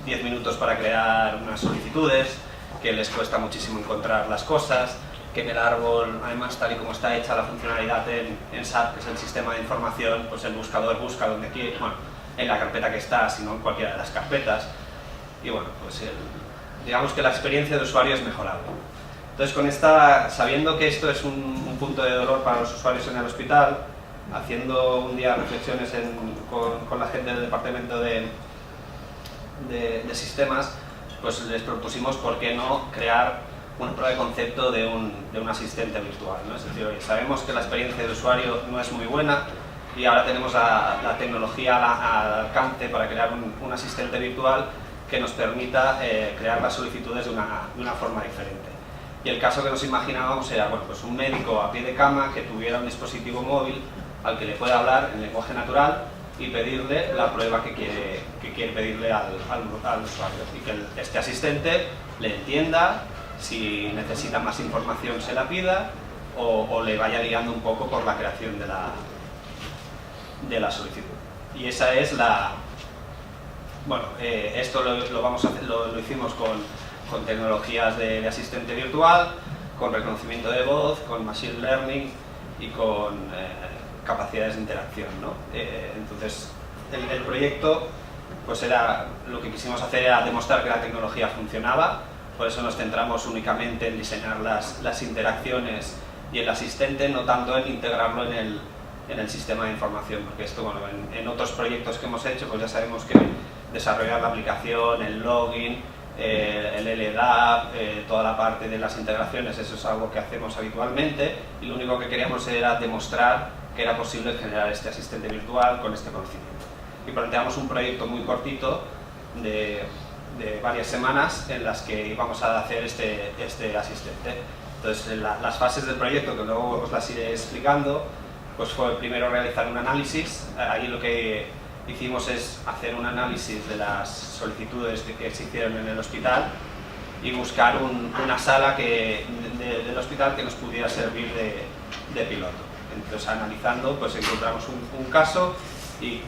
10 minutos para crear unas solicitudes, que les cuesta muchísimo encontrar las cosas, que en el árbol, además, tal y como está hecha la funcionalidad en SAP, que es el sistema de información, pues el buscador busca donde quiere, bueno, en la carpeta que está, sino en cualquiera de las carpetas. Y bueno, pues digamos que la experiencia de usuario es mejorable. Entonces, sabiendo que esto es un punto de dolor para los usuarios en el hospital, haciendo un día reflexiones con la gente del departamento de sistemas, pues les propusimos por qué no crear una prueba de concepto de un asistente virtual, ¿no? Es decir, oye, sabemos que la experiencia de usuario no es muy buena y ahora tenemos la tecnología al alcance para crear un asistente virtual que que nos permita crear las solicitudes de una forma diferente. Y el caso que nos imaginábamos era, bueno, pues un médico a pie de cama que tuviera un dispositivo móvil al que le pueda hablar en lenguaje natural y pedirle la prueba que quiere pedirle al usuario, y que este asistente le entienda, si necesita más información se la pida o le vaya guiando un poco por la creación de la solicitud. Y esa es la... Bueno, esto lo vamos a hacer, lo hicimos con tecnologías de asistente virtual, con reconocimiento de voz, con machine learning y con capacidades de interacción, ¿no? Entonces, el proyecto, pues lo que quisimos hacer era demostrar que la tecnología funcionaba, por eso nos centramos únicamente en diseñar las interacciones y el asistente, no tanto en integrarlo en el sistema de información, porque esto, bueno, en otros proyectos que hemos hecho, pues ya sabemos que desarrollar la aplicación, el login, el LDAP, toda la parte de las integraciones, eso es algo que hacemos habitualmente, y lo único que queríamos era demostrar que era posible generar este asistente virtual con este conocimiento. Y planteamos un proyecto muy cortito de varias semanas en las que íbamos a hacer este asistente. Entonces, las fases del proyecto, que luego os las iré explicando, pues fue primero realizar un análisis. Ahí lo que hicimos es hacer un análisis de las solicitudes que se hicieron en el hospital y buscar una sala del hospital que nos pudiera servir de piloto. Entonces, analizando, pues encontramos un caso y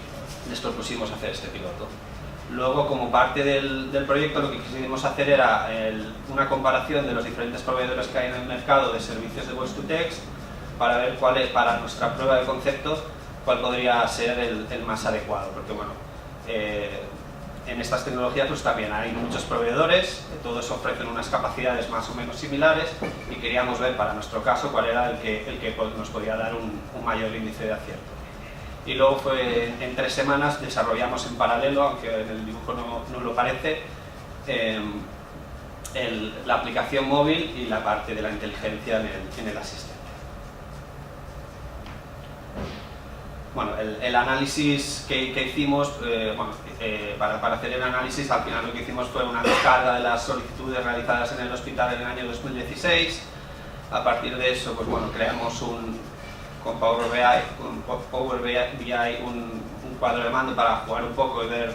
les propusimos hacer este piloto. Luego, como parte del proyecto, lo que quisimos hacer era una comparación de los diferentes proveedores que hay en el mercado de servicios de voice to text para ver cuál es, para nuestra prueba de concepto, cuál podría ser el más adecuado. Porque, bueno, en estas tecnologías pues también hay muchos proveedores, todos ofrecen unas capacidades más o menos similares y queríamos ver para nuestro caso cuál era el que nos podía dar un mayor índice de acierto. Y luego fue en 3 semanas, desarrollamos en paralelo, aunque en el dibujo no lo parece, la aplicación móvil y la parte de la inteligencia en el asistente. Bueno, el análisis que hicimos, para hacer el análisis, al final lo que hicimos fue una descarga de las solicitudes realizadas en el hospital en el año 2016. A partir de eso, pues bueno, creamos con Power BI un cuadro de mando para jugar un poco y ver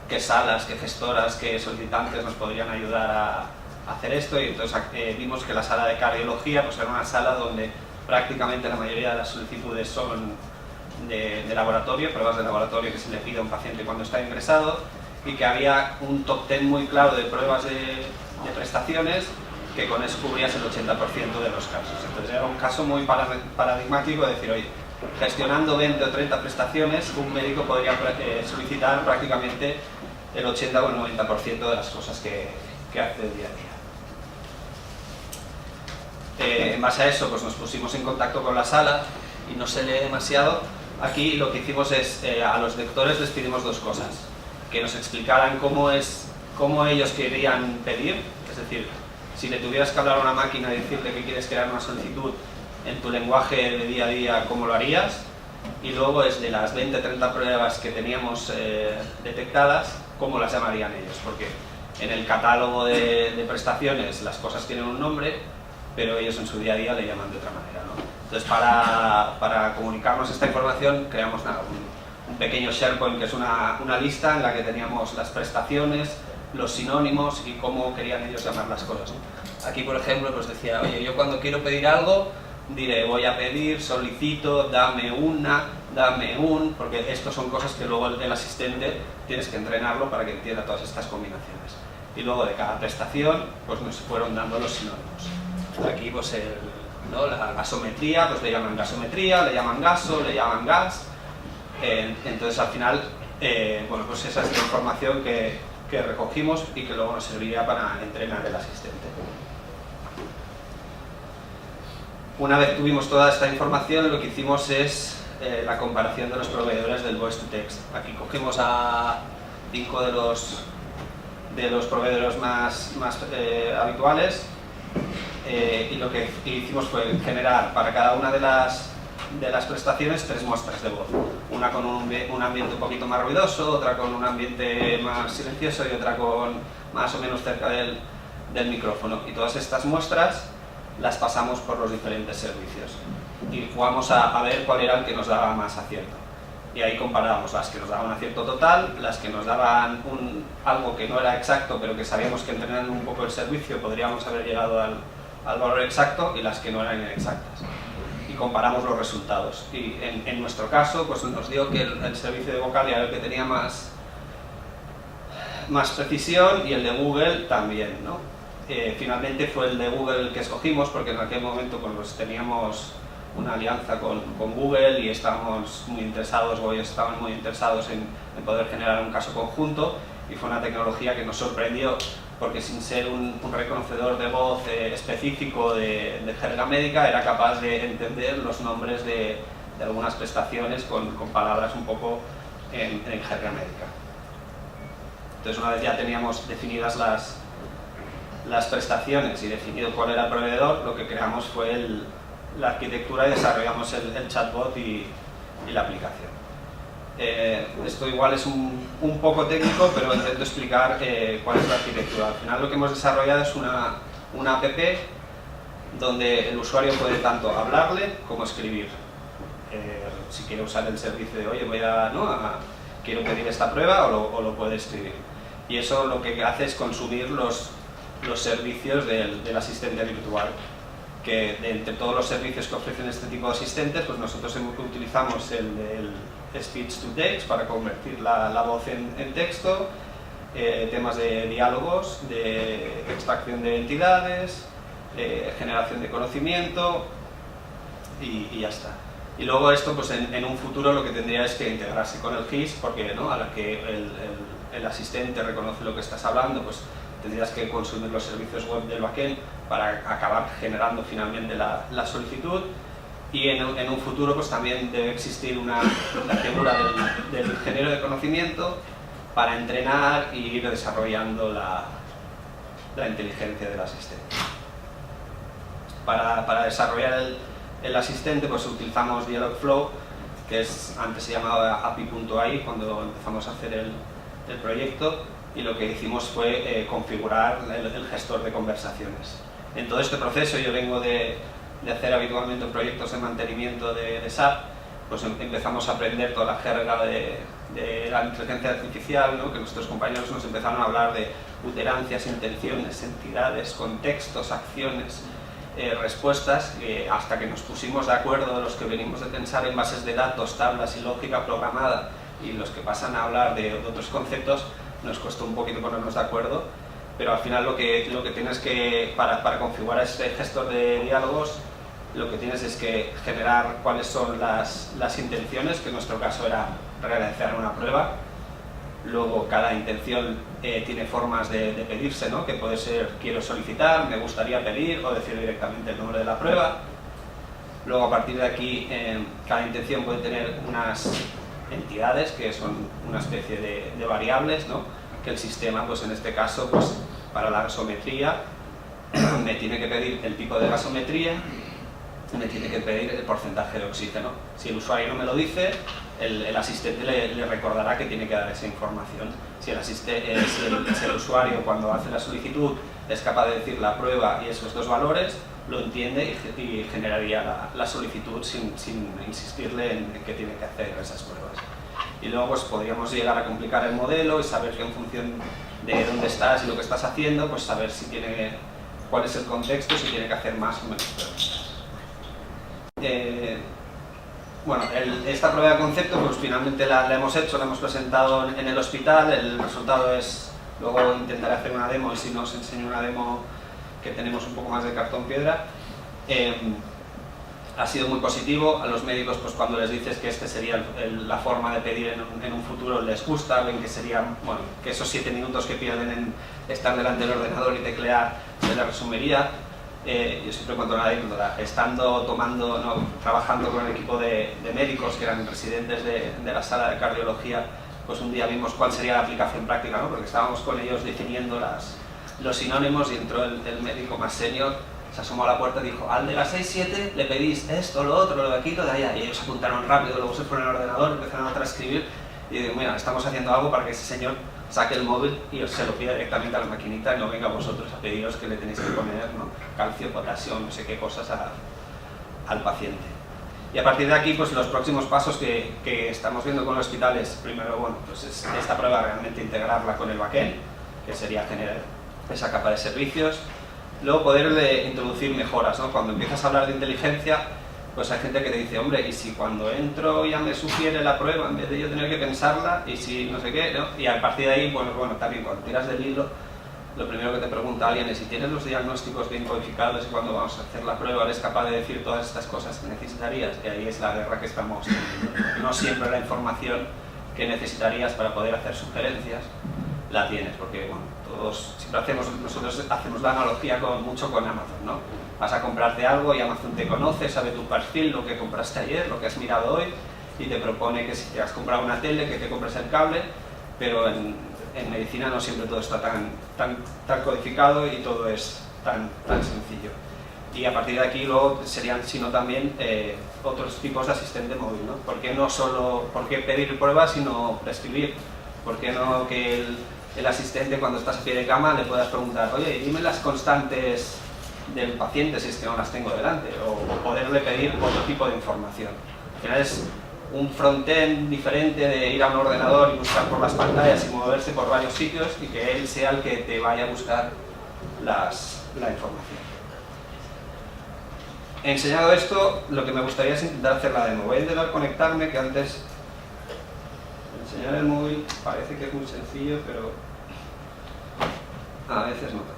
qué salas, qué gestoras, qué solicitantes nos podrían ayudar a hacer esto. Y entonces vimos que la sala de cardiología pues era una sala donde prácticamente la mayoría de las solicitudes son de laboratorio, pruebas de laboratorio que se le pide a un paciente cuando está ingresado, y que había un top 10 muy claro de pruebas de prestaciones que con eso cubrías el 80% de los casos. Entonces era un caso muy paradigmático de decir, oye, gestionando 20 o 30 prestaciones, un médico podría solicitar prácticamente el 80 o el 90% de las cosas que hace el día a día. En base a eso, pues nos pusimos en contacto con la sala y no se lee demasiado. Aquí lo que hicimos es, a los lectores les pedimos 2 cosas: que nos explicaran cómo ellos querían pedir, es decir, si le tuvieras que hablar a una máquina y decirle que quieres crear una solicitud en tu lenguaje de día a día, ¿cómo lo harías? Y luego es de las 20-30 pruebas que teníamos detectadas, ¿cómo las llamarían ellos? Porque en el catálogo de prestaciones las cosas tienen un nombre, pero ellos en su día a día le llaman de otra manera, ¿no? Entonces, para comunicarnos esta información, creamos un pequeño SharePoint, que es una lista en la que teníamos las prestaciones, los sinónimos y cómo querían ellos llamar las cosas, ¿no? Aquí, por ejemplo, pues decía, oye, yo cuando quiero pedir algo, diré, voy a pedir, solicito, dame un, porque estos son cosas que luego el asistente tienes que entrenarlo para que entienda todas estas combinaciones. Y luego de cada prestación, pues nos fueron dando los sinónimos. Aquí, pues la gasometría, pues le llaman gasometría, le llaman gaso, le llaman gas. Entonces, al final, bueno, pues esa es la información que recogimos y que luego nos serviría para entrenar el asistente. Una vez tuvimos toda esta información, lo que hicimos es la comparación de los proveedores del voice to text. Aquí cogimos a 5 de los proveedores más habituales, y lo que hicimos fue generar para cada una de las prestaciones 3 muestras de voz. una con un ambiente un poquito más ruidoso, otra con un ambiente más silencioso y otra con más o menos cerca del micrófono. Y todas estas muestras las pasamos por los diferentes servicios y jugamos a ver cuál era el que nos daba más acierto. Y ahí comparábamos las que nos daban acierto total, las que nos daban algo que no era exacto, pero que sabíamos que entrenando un poco el servicio podríamos haber llegado al valor exacto, y las que no eran inexactas. Y comparamos los resultados. Y en nuestro caso, pues nos dio que el servicio de Vocalia era el que tenía más precisión, y el de Google también, ¿no? Finalmente fue el de Google el que escogimos, porque en aquel momento pues teníamos una alianza con Google y estábamos muy interesados, o ellos estaban muy interesados en poder generar un caso conjunto, y fue una tecnología que nos sorprendió, porque sin ser un reconocedor de voz específico de jerga médica, era capaz de entender los nombres de algunas prestaciones con palabras un poco en jerga médica. Entonces, una vez ya teníamos definidas las prestaciones y definido cuál era el proveedor, lo que creamos fue la arquitectura y desarrollamos el chatbot y la aplicación. Esto igual es un poco técnico, pero intento explicar cuál es la arquitectura. Al final lo que hemos desarrollado es una app donde el usuario puede tanto hablarle como escribir. Si quiere usar el servicio de, oye, quiero pedir esta prueba, o lo puede escribir. Y eso lo que hace es consumir los servicios del asistente virtual, que entre todos los servicios que ofrecen este tipo de asistentes, pues nosotros utilizamos el speech to text para convertir la voz en texto, temas de diálogos, de extracción de entidades, generación de conocimiento, y ya está. Y luego esto, pues en un futuro lo que tendría es que integrarse con el GIS, porque ¿no? a la que el asistente reconoce lo que estás hablando, pues tendrías que consumir los servicios web del backend para acabar generando finalmente la solicitud. Y en un futuro pues también debe existir la figura del ingeniero de conocimiento para entrenar y ir desarrollando la inteligencia del asistente. Para desarrollar el asistente pues utilizamos Dialogflow, que antes se llamaba API.ai cuando empezamos a hacer el proyecto, y lo que hicimos fue configurar el gestor de conversaciones. En todo este proceso yo vengo de hacer habitualmente proyectos de mantenimiento de SAP, pues empezamos a aprender toda la jerga de la inteligencia artificial, ¿no? Que nuestros compañeros nos empezaron a hablar de uterancias, intenciones, entidades, contextos, acciones, respuestas, hasta que nos pusimos de acuerdo los que venimos de pensar en bases de datos, tablas y lógica programada, y los que pasan a hablar de otros conceptos, nos costó un poquito ponernos de acuerdo, pero al final lo que tienes que, para configurar este gestor de diálogos, lo que tienes es que generar cuáles son las intenciones, que en nuestro caso era realizar una prueba. Luego cada intención tiene formas de pedirse, ¿no? Que puede ser quiero solicitar, me gustaría pedir, o decir directamente el nombre de la prueba. Luego a partir de aquí cada intención puede tener unas entidades que son una especie de variables, ¿no? Que el sistema, pues en este caso, pues para la gasometría me tiene que pedir el tipo de gasometría, me tiene que pedir el porcentaje de oxígeno. Si el usuario no me lo dice, el asistente le recordará que tiene que dar esa información. Si el usuario cuando hace la solicitud es capaz de decir la prueba y esos dos valores, lo entiende y generaría la solicitud sin insistirle en que tiene que hacer esas pruebas. Y luego pues podríamos llegar a complicar el modelo y saber que en función de dónde estás y lo que estás haciendo, pues saber cuál es el contexto, si tiene que hacer más o menos preguntas. Bueno, esta prueba de concepto pues finalmente la hemos hecho, la hemos presentado en el hospital. El resultado es, luego intentaré hacer una demo, y si no os enseño una demo que tenemos un poco más de cartón piedra. Ha sido muy positivo. A los médicos, pues cuando les dices que esta sería la forma de pedir en un futuro, les gusta, ven que sería, bueno, que esos 7 minutos que pierden en estar delante del ordenador y teclear se les resumiría. Yo siempre cuento una anécdota, trabajando con el equipo de médicos que eran residentes de la sala de cardiología, pues un día vimos cuál sería la aplicación práctica, ¿no? Porque estábamos con ellos definiendo los sinónimos, y entró el médico más senior, se asomó a la puerta y dijo, al de las 6-7 le pedís esto, lo otro, lo de aquí, lo de allá. Y ellos apuntaron rápido, luego se fueron al ordenador, empezaron a transcribir y digo, mira, estamos haciendo algo para que ese señor saque el móvil y se lo pida directamente a la maquinita y no venga vosotros a pediros que le tenéis que poner, ¿no?, calcio, potasio, no sé qué cosas al paciente. Y a partir de aquí, pues los próximos pasos que estamos viendo con los hospitales, primero, bueno, pues es esta prueba realmente integrarla con el backend, que sería generar esa capa de servicios. Luego poder introducir mejoras, ¿no? Cuando empiezas a hablar de inteligencia, pues hay gente que te dice, hombre, y si cuando entro ya me sugiere la prueba en vez de yo tener que pensarla, y si no sé qué, ¿no? Y a partir de ahí, bueno, también cuando tiras del hilo, lo primero que te pregunta alguien es si tienes los diagnósticos bien codificados y cuando vamos a hacer la prueba eres capaz de decir todas estas cosas que necesitarías, y ahí es la guerra que estamos teniendo. No siempre la información que necesitarías para poder hacer sugerencias la tienes, porque bueno, nosotros hacemos la analogía mucho con Amazon, ¿no? Vas a comprarte algo y Amazon te conoce, sabe tu perfil, lo que compraste ayer, lo que has mirado hoy, y te propone que si te has comprado una tele, que te compres el cable, pero en medicina no siempre todo está tan codificado y todo es tan sencillo. Y a partir de aquí luego serían, sino también otros tipos de asistente móvil, ¿no? ¿Por qué pedir pruebas sino prescribir? ¿Por qué no que el asistente cuando estás a pie de cama le puedas preguntar, oye, dime las constantes del paciente si es que no las tengo delante, o poderle pedir otro tipo de información? Al final es un frontend diferente de ir a un ordenador y buscar por las pantallas y moverse por varios sitios y que él sea el que te vaya a buscar la información. Enseñado esto, lo que me gustaría es intentar hacer la demo. Voy a intentar conectarme, que antes enseñar el móvil parece que es muy sencillo, pero a veces no tanto.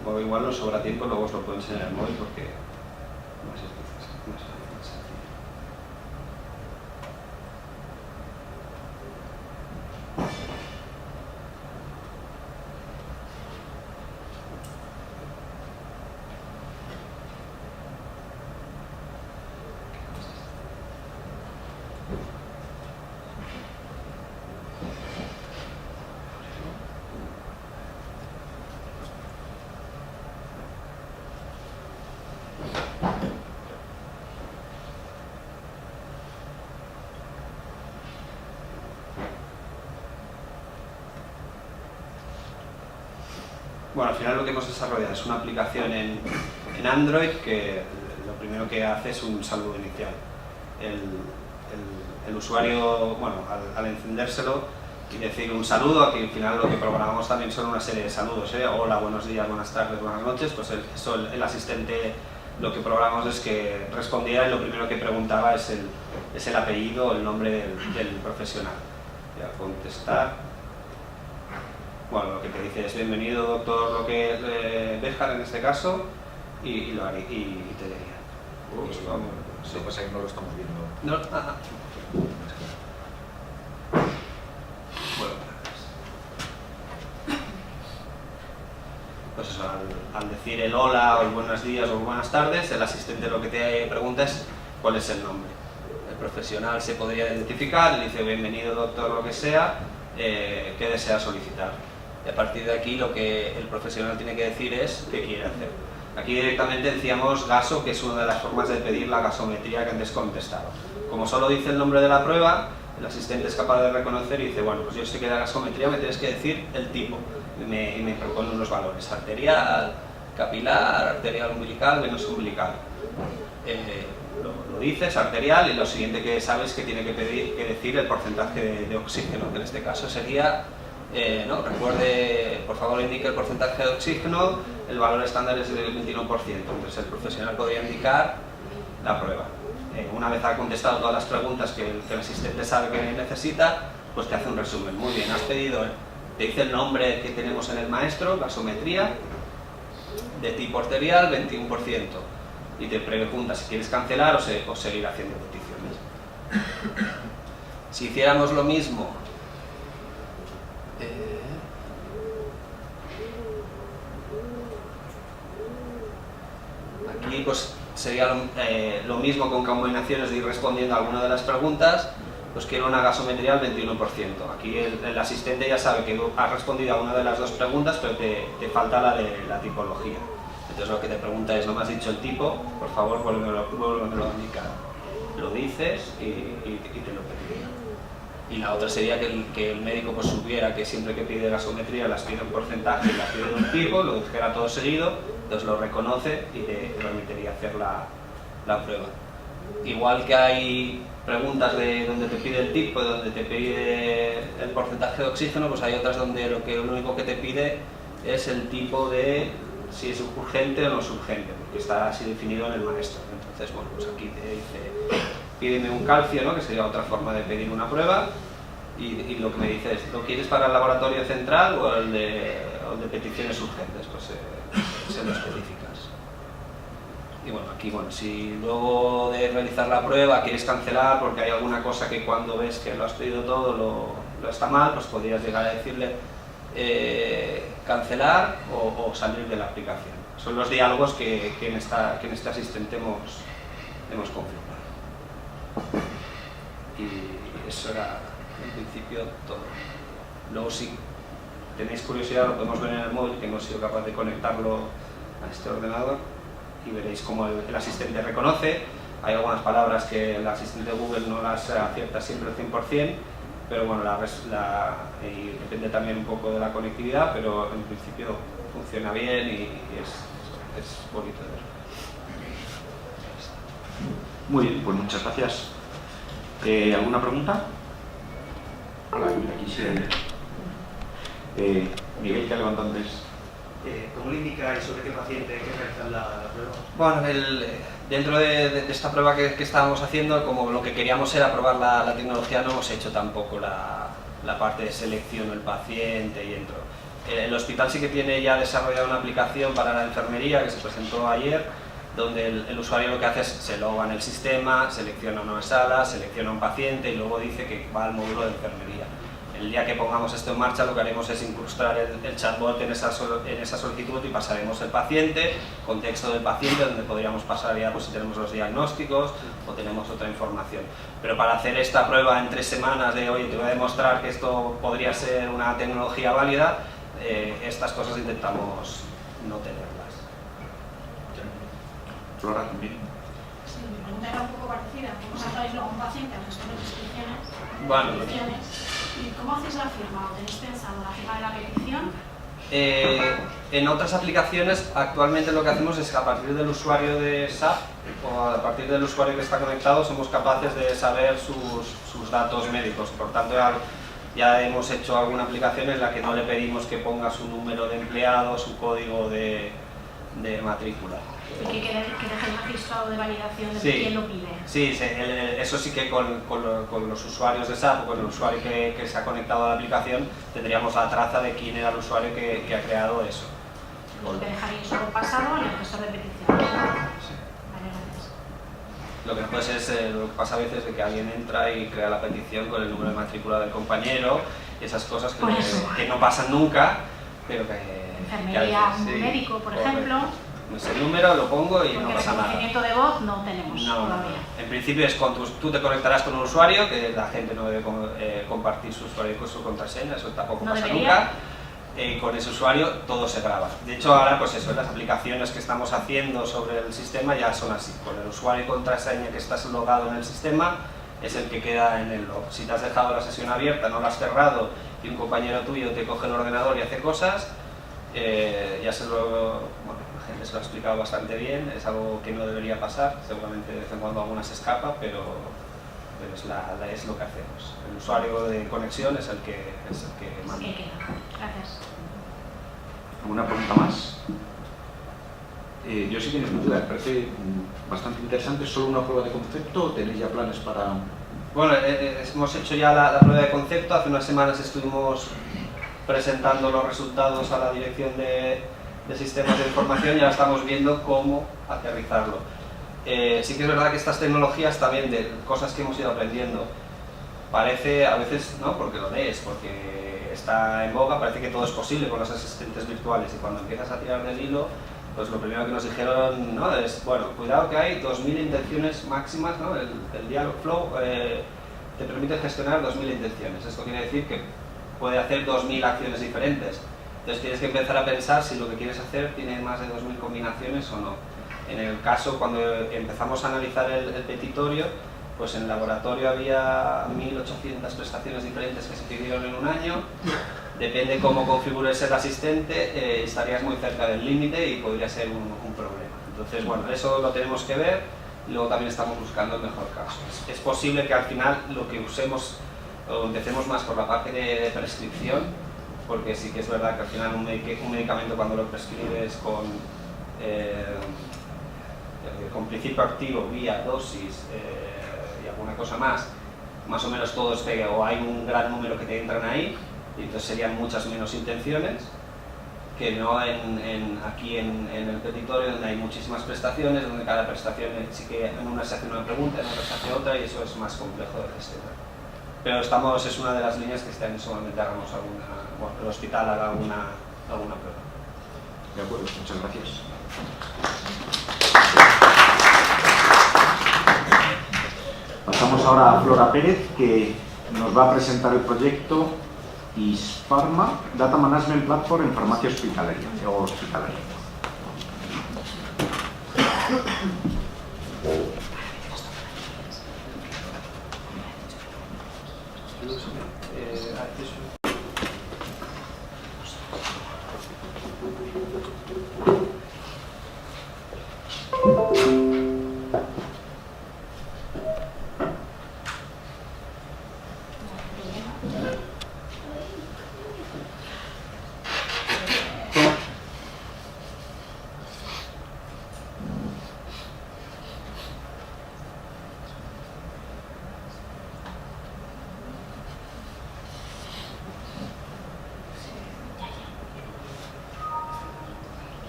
Como igual nos sobra tiempo, luego os lo puedo enseñar en el móvil porque no sé si es más sencillo. Bueno, al final lo que hemos desarrollado es una aplicación en Android que lo primero que hace es un saludo inicial. El usuario, bueno, al encendérselo y decir un saludo, aquí al final lo que programamos también son una serie de saludos, hola, buenos días, buenas tardes, buenas noches, pues el asistente lo que programamos es que respondiera y lo primero que preguntaba es el apellido, el nombre del profesional. Ya, contestar. Bueno, lo que te dice es bienvenido doctor Roque Béjar en este caso y te diría. Sí, pues ahí no lo estamos viendo. No, Bueno, pues eso, al decir el hola o el buenos días o buenas tardes, el asistente lo que te pregunta es cuál es el nombre. El profesional se podría identificar, le dice bienvenido doctor lo que sea, qué desea solicitar. Y a partir de aquí lo que el profesional tiene que decir es qué quiere hacer. Aquí directamente decíamos gaso, que es una de las formas de pedir la gasometría que antes contestado. Como solo dice el nombre de la prueba, el asistente es capaz de reconocer y dice, bueno, pues yo sé que la gasometría me tienes que decir el tipo. Y me propone unos valores, arterial, capilar, arterial umbilical, venoso umbilical. Lo dices, arterial, y lo siguiente que sabes que tiene que decir el porcentaje de oxígeno, que en este caso sería... recuerde, por favor indique el porcentaje de oxígeno, el valor estándar es del 21%, entonces el profesional podría indicar la prueba. una vez ha contestado todas las preguntas que el asistente sabe que necesita, pues te hace un resumen. Muy bien, has pedido, te dice el nombre que tenemos en el maestro, gasometría, de tipo arterial, 21%. Y te pregunta si quieres cancelar o seguir haciendo peticiones. Si hiciéramos lo mismo, aquí pues sería lo mismo con combinaciones de ir respondiendo a alguna de las preguntas. Pues quiero una gasometría al 21%. Aquí el asistente ya sabe que has respondido a una de las dos preguntas, pero te falta la de la tipología. Entonces lo que te pregunta es, no me has dicho el tipo, por favor vuélvemelo a indicar. Lo dices y te lo pediría. Y la otra sería que el médico pues supiera que siempre que pide gasometría las pide un porcentaje y las pide de un tipo, lo dijera todo seguido, entonces lo reconoce y te permitiría hacer la prueba. Igual que hay preguntas de donde te pide el tipo, donde te pide el porcentaje de oxígeno, pues hay otras donde lo único que te pide es el tipo de si es urgente o no es urgente, porque está así definido en el maestro. Entonces, bueno, pues aquí te dice, pídeme un calcio, ¿no? Que sería otra forma de pedir una prueba, y lo que me dice es, ¿lo quieres para el laboratorio central o el de peticiones urgentes? Pues se lo especificas. Y bueno, aquí, bueno, si luego de realizar la prueba quieres cancelar porque hay alguna cosa que cuando ves que lo has pedido todo lo está mal, pues podrías llegar a decirle cancelar o salir de la aplicación. Son los diálogos que en este asistente hemos configurado. Y eso era en principio todo. Luego, si tenéis curiosidad, lo podemos ver en el móvil, que hemos sido capaz de conectarlo a este ordenador y veréis cómo el asistente reconoce. Hay algunas palabras que el asistente de Google no las acierta siempre al 100%, pero bueno, y depende también un poco de la conectividad, pero en principio funciona bien y es bonito de ver. Muy bien, pues muchas gracias. ¿Alguna pregunta? Hola, mira, aquí sí. Miguel, que ha levantado antes. ¿Cómo le indicáis sobre qué paciente hay que realizar la prueba? Bueno, dentro de esta prueba que estábamos haciendo, como lo que queríamos era probar la tecnología, no hemos hecho tampoco la parte de selección del paciente y entro. El hospital sí que tiene ya desarrollado una aplicación para la enfermería que se presentó ayer, donde el usuario lo que hace es se loga en el sistema, selecciona una sala, selecciona un paciente y luego dice que va al módulo de enfermería. El día que pongamos esto en marcha, lo que haremos es incrustar el chatbot en esa solicitud y pasaremos el paciente, contexto del paciente, donde podríamos pasar ya pues, si tenemos los diagnósticos o tenemos otra información. Pero para hacer esta prueba en 3 semanas de, oye, te voy a demostrar que esto podría ser una tecnología válida, estas cosas intentamos no tenerlas. Flora, también. Sí, mi pregunta era un poco parecida. ¿Cómo sacáis luego un paciente al gestor de prescripciones? Bueno, ¿Y cómo hacéis la firma? ¿O tenéis pensado la firma de la petición? En otras aplicaciones, actualmente lo que hacemos es que a partir del usuario de SAP o a partir del usuario que está conectado, somos capaces de saber sus datos médicos. Por tanto, ya hemos hecho alguna aplicación en la que no le pedimos que ponga su número de empleado, su código de matrícula. Y que deje el registrado de validación de quién lo pide. Sí, eso sí que con los usuarios de SAP o con el usuario que se ha conectado a la aplicación tendríamos la traza de quién era el usuario que ha creado eso. Lo que dejaréis solo pasado en el gestor de peticiones. Sí. Vale, gracias. Lo que no puede ser es lo que pasa a veces es que alguien entra y crea la petición con el número de matrícula del compañero y esas cosas que no pasan nunca, pero que enfermería, a veces, un médico, por ejemplo. Ese número lo pongo y no pasa nada. Porque el reconocimiento de voz no tenemos todavía. En principio es tú te conectarás con un usuario, que la gente no debe compartir su usuario con su contraseña, eso tampoco pasa nunca. Con ese usuario todo se graba. De hecho ahora pues eso, las aplicaciones que estamos haciendo sobre el sistema ya son así. Con el usuario y contraseña que estás logado en el sistema es el que queda en el log. Si te has dejado la sesión abierta, no la has cerrado y un compañero tuyo te coge el ordenador y hace cosas, ya se lo ha explicado bastante bien, es algo que no debería pasar, seguramente de vez en cuando alguna se escapa, pero es lo que hacemos. El usuario de conexión es el que manda. Gracias. ¿Alguna pregunta más? Yo sí tengo una duda, me parece bastante interesante. ¿Es solo una prueba de concepto o tenéis ya planes para...? Bueno, hemos hecho ya la prueba de concepto. Hace unas semanas estuvimos presentando los resultados a la dirección de sistemas de información y ahora estamos viendo cómo aterrizarlo. Sí que es verdad que estas tecnologías también, de cosas que hemos ido aprendiendo, parece a veces, ¿no? Porque lo lees, porque está en boga, parece que todo es posible con los asistentes virtuales, y cuando empiezas a tirar del hilo, pues lo primero que nos dijeron, ¿no? Es, bueno, cuidado que hay 2000 intenciones máximas, ¿no? El Dialogflow te permite gestionar 2000 intenciones. Esto quiere decir que puede hacer 2000 acciones diferentes. Entonces tienes que empezar a pensar si lo que quieres hacer tiene más de 2000 combinaciones o no. En el caso, cuando empezamos a analizar el petitorio, pues en el laboratorio había 1800 prestaciones diferentes que se pidieron en un año. Depende cómo configures el asistente, estarías muy cerca del límite y podría ser un problema. Entonces, bueno, eso lo tenemos que ver y luego también estamos buscando el mejor caso. Es posible que al final lo que usemos o empecemos más por la parte de prescripción, porque sí que es verdad que al final un medicamento cuando lo prescribes con principio activo, vía, dosis y alguna cosa más o menos todos pegan, o hay un gran número que te entran ahí, y entonces serían muchas menos intenciones que no aquí en el petitorio, donde hay muchísimas prestaciones, donde cada prestación sí que en una se hace una pregunta, en otra se hace otra, y eso es más complejo de gestionar. Pero es una de las líneas que este año seguramente hagamos el hospital haga alguna prueba. De acuerdo, muchas gracias. Pasamos ahora a Flora Pérez, que nos va a presentar el proyecto ISPharma, Data Management Platform en farmacia hospitalaria.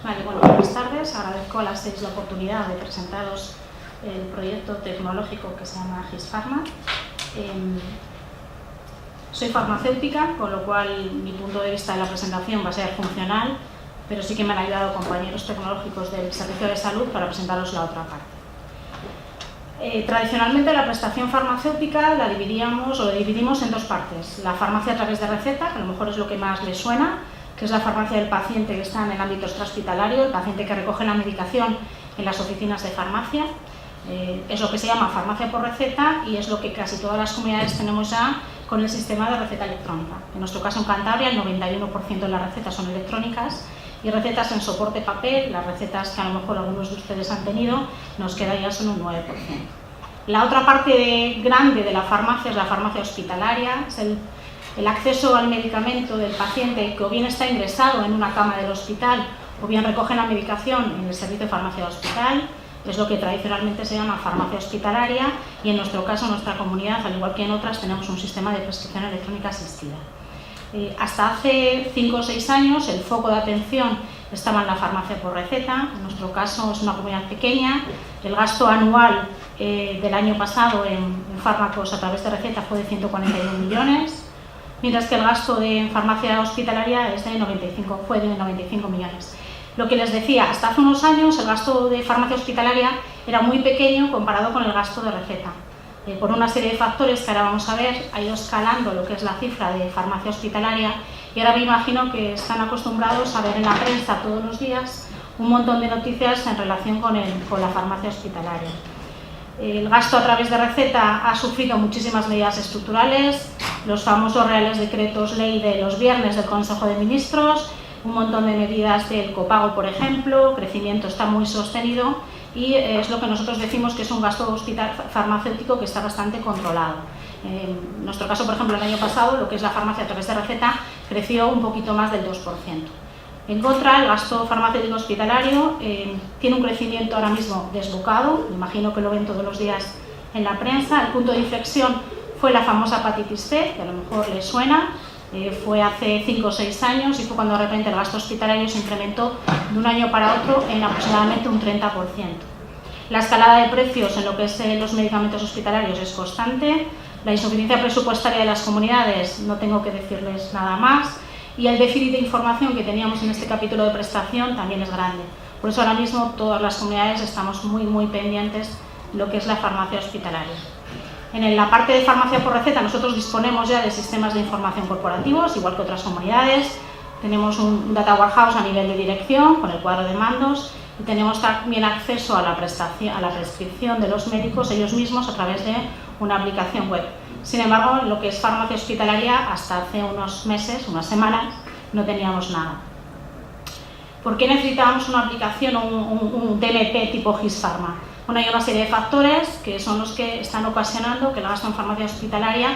Vale, bueno, buenas tardes. Agradezco a las 6 la oportunidad de presentaros el proyecto tecnológico que se llama ISPharma. Soy farmacéutica, con lo cual mi punto de vista de la presentación va a ser funcional, pero sí que me han ayudado compañeros tecnológicos del Servicio de Salud para presentaros la otra parte. Tradicionalmente la prestación farmacéutica la dividimos en dos partes. La farmacia a través de receta, que a lo mejor es lo que más les suena, que es la farmacia del paciente que está en el ámbito extrahospitalario, el paciente que recoge la medicación en las oficinas de farmacia. Es lo que se llama farmacia por receta y es lo que casi todas las comunidades tenemos ya con el sistema de receta electrónica. En nuestro caso en Cantabria el 91% de las recetas son electrónicas y recetas en soporte papel, las recetas que a lo mejor algunos de ustedes han tenido, nos queda ya solo un 9%. La otra parte grande de la farmacia es la farmacia hospitalaria, es el acceso al medicamento del paciente que o bien está ingresado en una cama del hospital o bien recoge la medicación en el servicio de farmacia de hospital. Es lo que tradicionalmente se llama farmacia hospitalaria y en nuestro caso, en nuestra comunidad, al igual que en otras, tenemos un sistema de prescripción electrónica asistida. Hasta hace 5 o 6 años el foco de atención estaba en la farmacia por receta. En nuestro caso es una comunidad pequeña. El gasto anual del año pasado en fármacos a través de receta fue de 141 millones, mientras que el gasto en farmacia hospitalaria fue de 95 millones. Lo que les decía, hasta hace unos años el gasto de farmacia hospitalaria era muy pequeño comparado con el gasto de receta. Por una serie de factores que ahora vamos a ver, ha ido escalando lo que es la cifra de farmacia hospitalaria y ahora me imagino que están acostumbrados a ver en la prensa todos los días un montón de noticias en relación con la farmacia hospitalaria. El gasto a través de receta ha sufrido muchísimas medidas estructurales, los famosos reales decretos ley de los viernes del Consejo de Ministros, un montón de medidas del copago, por ejemplo, crecimiento está muy sostenido y es lo que nosotros decimos que es un gasto farmacéutico que está bastante controlado. En nuestro caso, por ejemplo, el año pasado, lo que es la farmacia a través de receta creció un poquito más del 2%. En contra, el gasto farmacéutico hospitalario tiene un crecimiento ahora mismo desbocado, me imagino que lo ven todos los días en la prensa. El punto de inflexión fue la famosa hepatitis C, que a lo mejor les suena, fue hace 5 o 6 años y fue cuando de repente el gasto hospitalario se incrementó de un año para otro en aproximadamente un 30%. La escalada de precios en lo que es los medicamentos hospitalarios es constante, la insuficiencia presupuestaria de las comunidades, no tengo que decirles nada más, y el déficit de información que teníamos en este capítulo de prestación también es grande. Por eso ahora mismo todas las comunidades estamos muy pendientes de lo que es la farmacia hospitalaria. En la parte de farmacia por receta nosotros disponemos ya de sistemas de información corporativos, igual que otras comunidades. Tenemos un data warehouse a nivel de dirección con el cuadro de mandos y tenemos también acceso a la prescripción de los médicos ellos mismos a través de una aplicación web. Sin embargo, en lo que es farmacia hospitalaria, hasta hace unos meses, unas semanas, no teníamos nada. ¿Por qué necesitábamos una aplicación o un DMP tipo GIS-Pharma? Bueno, hay una serie de factores que son los que están ocasionando que el gasto en farmacia hospitalaria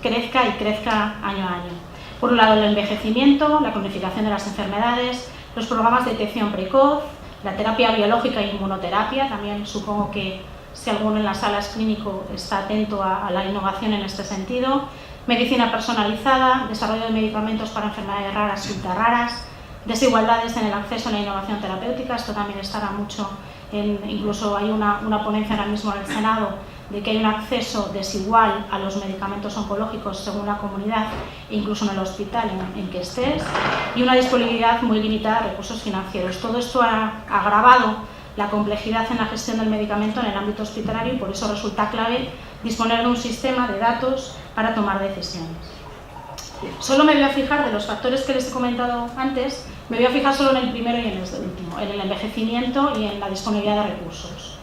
crezca y crezca año a año. Por un lado, el envejecimiento, la cronificación de las enfermedades, los programas de detección precoz, la terapia biológica e inmunoterapia, también supongo que si alguno en las salas clínico está atento a la innovación en este sentido, medicina personalizada, desarrollo de medicamentos para enfermedades raras y ultrarraras, desigualdades en el acceso a la innovación terapéutica, esto también estará mucho incluso hay una ponencia ahora mismo en el Senado de que hay un acceso desigual a los medicamentos oncológicos según la comunidad e incluso en el hospital en que estés, y una disponibilidad muy limitada de recursos financieros. Todo esto ha agravado la complejidad en la gestión del medicamento en el ámbito hospitalario y por eso resulta clave disponer de un sistema de datos para tomar decisiones. Solo me voy a fijar de los factores que les he comentado antes, me voy a fijar solo en el primero y en el último, en el envejecimiento y en la disponibilidad de recursos.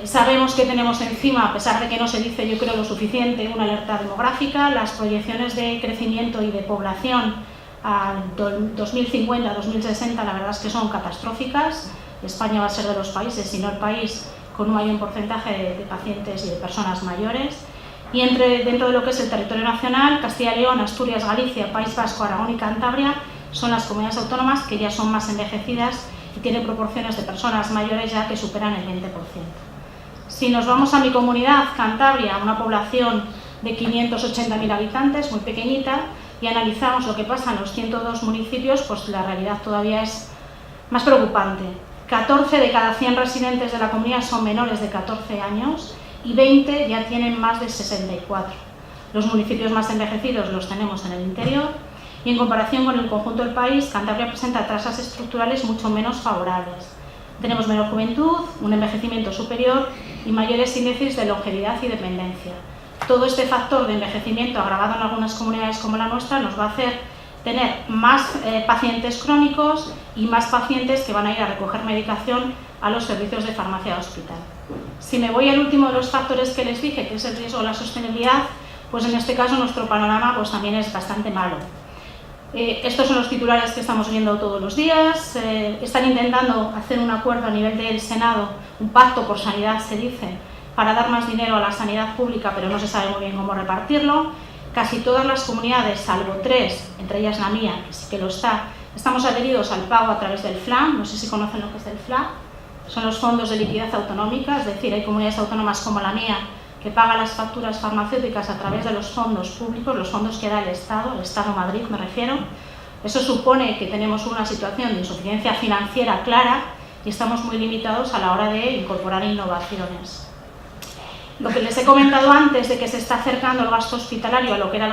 Sabemos que tenemos encima, a pesar de que no se dice yo creo lo suficiente, una alerta demográfica. Las proyecciones de crecimiento y de población a 2050-2060 la verdad es que son catastróficas. España va a ser de los países, si no el país, con un mayor porcentaje de pacientes y de personas mayores. Y dentro de lo que es el territorio nacional, Castilla y León, Asturias, Galicia, País Vasco, Aragón y Cantabria son las comunidades autónomas que ya son más envejecidas y tienen proporciones de personas mayores ya que superan el 20%. Si nos vamos a mi comunidad, Cantabria, una población de 580.000 habitantes, muy pequeñita, y analizamos lo que pasa en los 102 municipios, pues la realidad todavía es más preocupante. 14 de cada 100 residentes de la comunidad son menores de 14 años y 20 ya tienen más de 64. Los municipios más envejecidos los tenemos en el interior y en comparación con el conjunto del país, Cantabria presenta tasas estructurales mucho menos favorables. Tenemos menor juventud, un envejecimiento superior y mayores índices de longevidad y dependencia. Todo este factor de envejecimiento agravado en algunas comunidades como la nuestra nos va a hacer tener más pacientes crónicos y más pacientes que van a ir a recoger medicación a los servicios de farmacia de hospital. Si me voy al último de los factores que les dije, que es el riesgo de la sostenibilidad, pues en este caso nuestro panorama pues también es bastante malo. Estos son los titulares que estamos viendo todos los días. Están intentando hacer un acuerdo a nivel del Senado, un pacto por sanidad se dice, para dar más dinero a la sanidad pública, pero no se sabe muy bien cómo repartirlo. Casi todas las comunidades, salvo 3, entre ellas la mía, que sí que lo está, estamos adheridos al pago a través del FLAM. No sé si conocen lo que es el FLAM. Son los fondos de liquidez autonómica, es decir, hay comunidades autónomas como la mía que pagan las facturas farmacéuticas a través de los fondos públicos, los fondos que da el Estado de Madrid me refiero. Eso supone que tenemos una situación de insuficiencia financiera clara y estamos muy limitados a la hora de incorporar innovaciones. Lo que les he comentado antes de que se está acercando el gasto hospitalario a lo que era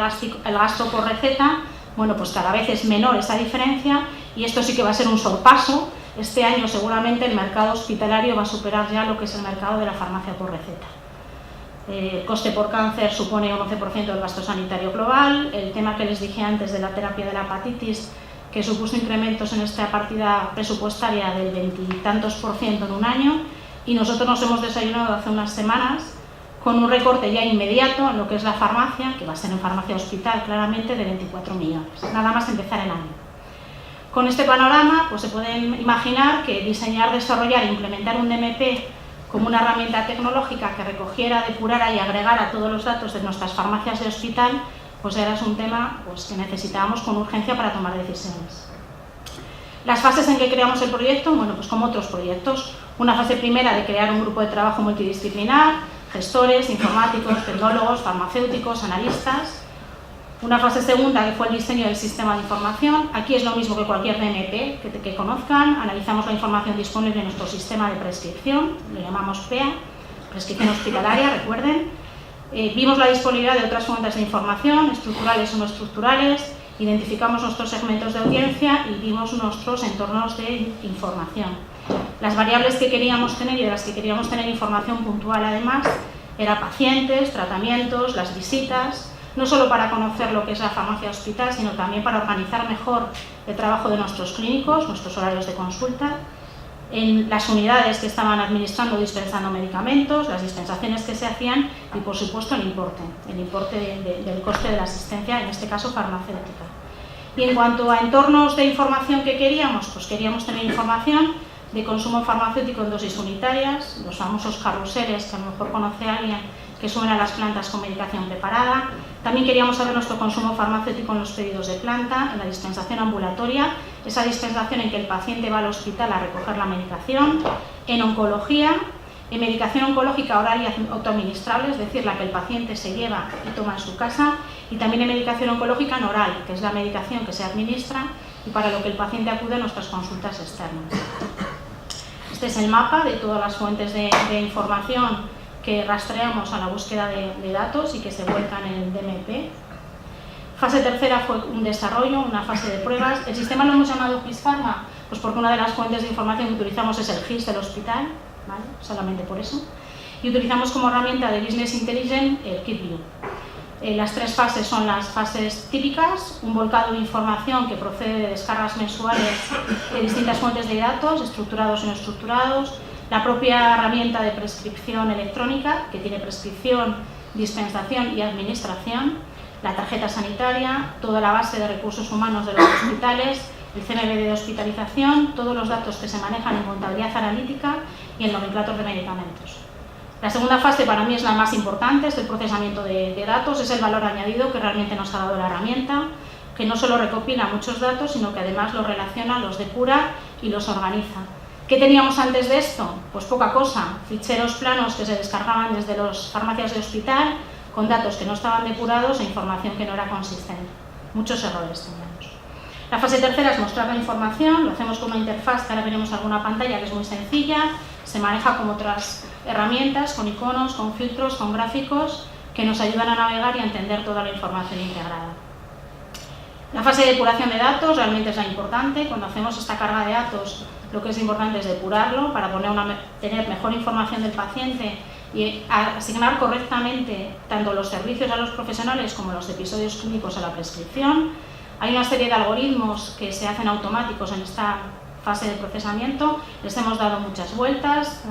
el gasto por receta, bueno, pues cada vez es menor esa diferencia y esto sí que va a ser un sorpaso. Este año seguramente el mercado hospitalario va a superar ya lo que es el mercado de la farmacia por receta. El coste por cáncer supone un 11% del gasto sanitario global. El tema que les dije antes de la terapia de la hepatitis, que supuso incrementos en esta partida presupuestaria del 20 y tantos % en un año, y nosotros nos hemos desayunado hace unas semanas con un recorte ya inmediato en lo que es la farmacia, que va a ser en farmacia hospital claramente, de 24 millones, nada más empezar el año. Con este panorama pues se pueden imaginar que diseñar, desarrollar e implementar un DMP como una herramienta tecnológica que recogiera, depurara y agregara todos los datos de nuestras farmacias de hospital, pues era un tema pues, que necesitábamos con urgencia para tomar decisiones. Las fases en que creamos el proyecto, bueno, pues como otros proyectos. Una fase primera de crear un grupo de trabajo multidisciplinar, gestores, informáticos, tecnólogos, farmacéuticos, analistas. Una fase segunda que fue el diseño del sistema de información. Aquí es lo mismo que cualquier DMP que conozcan. Analizamos la información disponible en nuestro sistema de prescripción, lo llamamos PEA, prescripción hospitalaria, recuerden. Vimos la disponibilidad de otras fuentes de información, estructurales o no estructurales, identificamos nuestros segmentos de audiencia y vimos nuestros entornos de información. Las variables que queríamos tener y de las que queríamos tener información puntual además eran pacientes, tratamientos, las visitas, no solo para conocer lo que es la farmacia hospital, sino también para organizar mejor el trabajo de nuestros clínicos, nuestros horarios de consulta, en las unidades que estaban administrando o dispensando medicamentos, las dispensaciones que se hacían y, por supuesto, el importe del coste de la asistencia, en este caso farmacéutica. Y en cuanto a entornos de información que queríamos, pues queríamos tener información de consumo farmacéutico en dosis unitarias, los famosos carruseles que a lo mejor conoce alguien que suben a las plantas con medicación preparada. También queríamos saber nuestro consumo farmacéutico en los pedidos de planta, en la dispensación ambulatoria, esa dispensación en que el paciente va al hospital a recoger la medicación, en oncología, en medicación oncológica oral y autoadministrable, es decir, la que el paciente se lleva y toma en su casa, y también en medicación oncológica no oral, que es la medicación que se administra y para lo que el paciente acude a nuestras consultas externas. Este es el mapa de todas las fuentes de información que rastreamos a la búsqueda de datos y que se vuelcan en el DMP. Fase tercera fue un desarrollo, una fase de pruebas. El sistema lo hemos llamado GIS-Pharma, pues porque una de las fuentes de información que utilizamos es el GIS del hospital, ¿vale? Solamente por eso. Y utilizamos como herramienta de Business Intelligence el KitView. Las tres fases son las fases típicas, un volcado de información que procede de descargas mensuales de distintas fuentes de datos, estructurados y no estructurados, la propia herramienta de prescripción electrónica, que tiene prescripción, dispensación y administración, la tarjeta sanitaria, toda la base de recursos humanos de los hospitales, el CMB de hospitalización, todos los datos que se manejan en contabilidad analítica y el nomenclator de medicamentos. La segunda fase para mí es la más importante, es el procesamiento de datos, es el valor añadido que realmente nos ha dado la herramienta, que no solo recopila muchos datos, sino que además los relaciona, los depura y los organiza. ¿Qué teníamos antes de esto? Pues poca cosa, ficheros planos que se descargaban desde las farmacias de hospital, con datos que no estaban depurados e información que no era consistente. Muchos errores teníamos. La fase tercera es mostrar la información, lo hacemos con una interfaz que ahora veremos alguna pantalla que es muy sencilla, se maneja con otras herramientas, con iconos, con filtros, con gráficos que nos ayudan a navegar y a entender toda la información integrada. La fase de depuración de datos realmente es la importante. Cuando hacemos esta carga de datos, lo que es importante es depurarlo para tener mejor información del paciente y asignar correctamente tanto los servicios a los profesionales como los episodios clínicos a la prescripción. Hay una serie de algoritmos que se hacen automáticos en esta fase de procesamiento, les hemos dado muchas vueltas,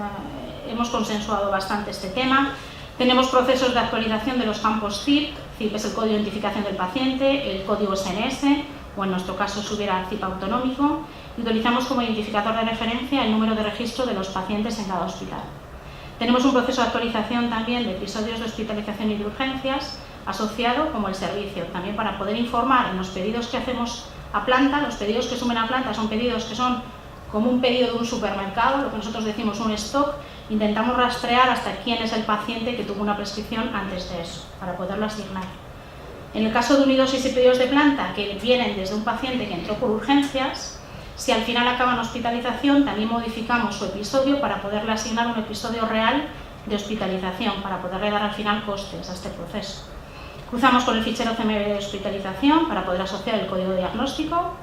hemos consensuado bastante este tema. Tenemos procesos de actualización de los campos CIP es el código de identificación del paciente, el código SNS, o en nuestro caso si hubiera CIP autonómico, y utilizamos como identificador de referencia el número de registro de los pacientes en cada hospital. Tenemos un proceso de actualización también de episodios de hospitalización y de urgencias, asociado como el servicio, también para poder informar en los pedidos que hacemos a planta. Los pedidos que suben a planta son pedidos que son como un pedido de un supermercado, lo que nosotros decimos un stock. Intentamos rastrear hasta quién es el paciente que tuvo una prescripción antes de eso, para poderlo asignar. En el caso de unidosis y pedidos de planta que vienen desde un paciente que entró por urgencias, si al final acaba en hospitalización, también modificamos su episodio para poderle asignar un episodio real de hospitalización, para poderle dar al final costes a este proceso. Cruzamos con el fichero CMB de hospitalización para poder asociar el código diagnóstico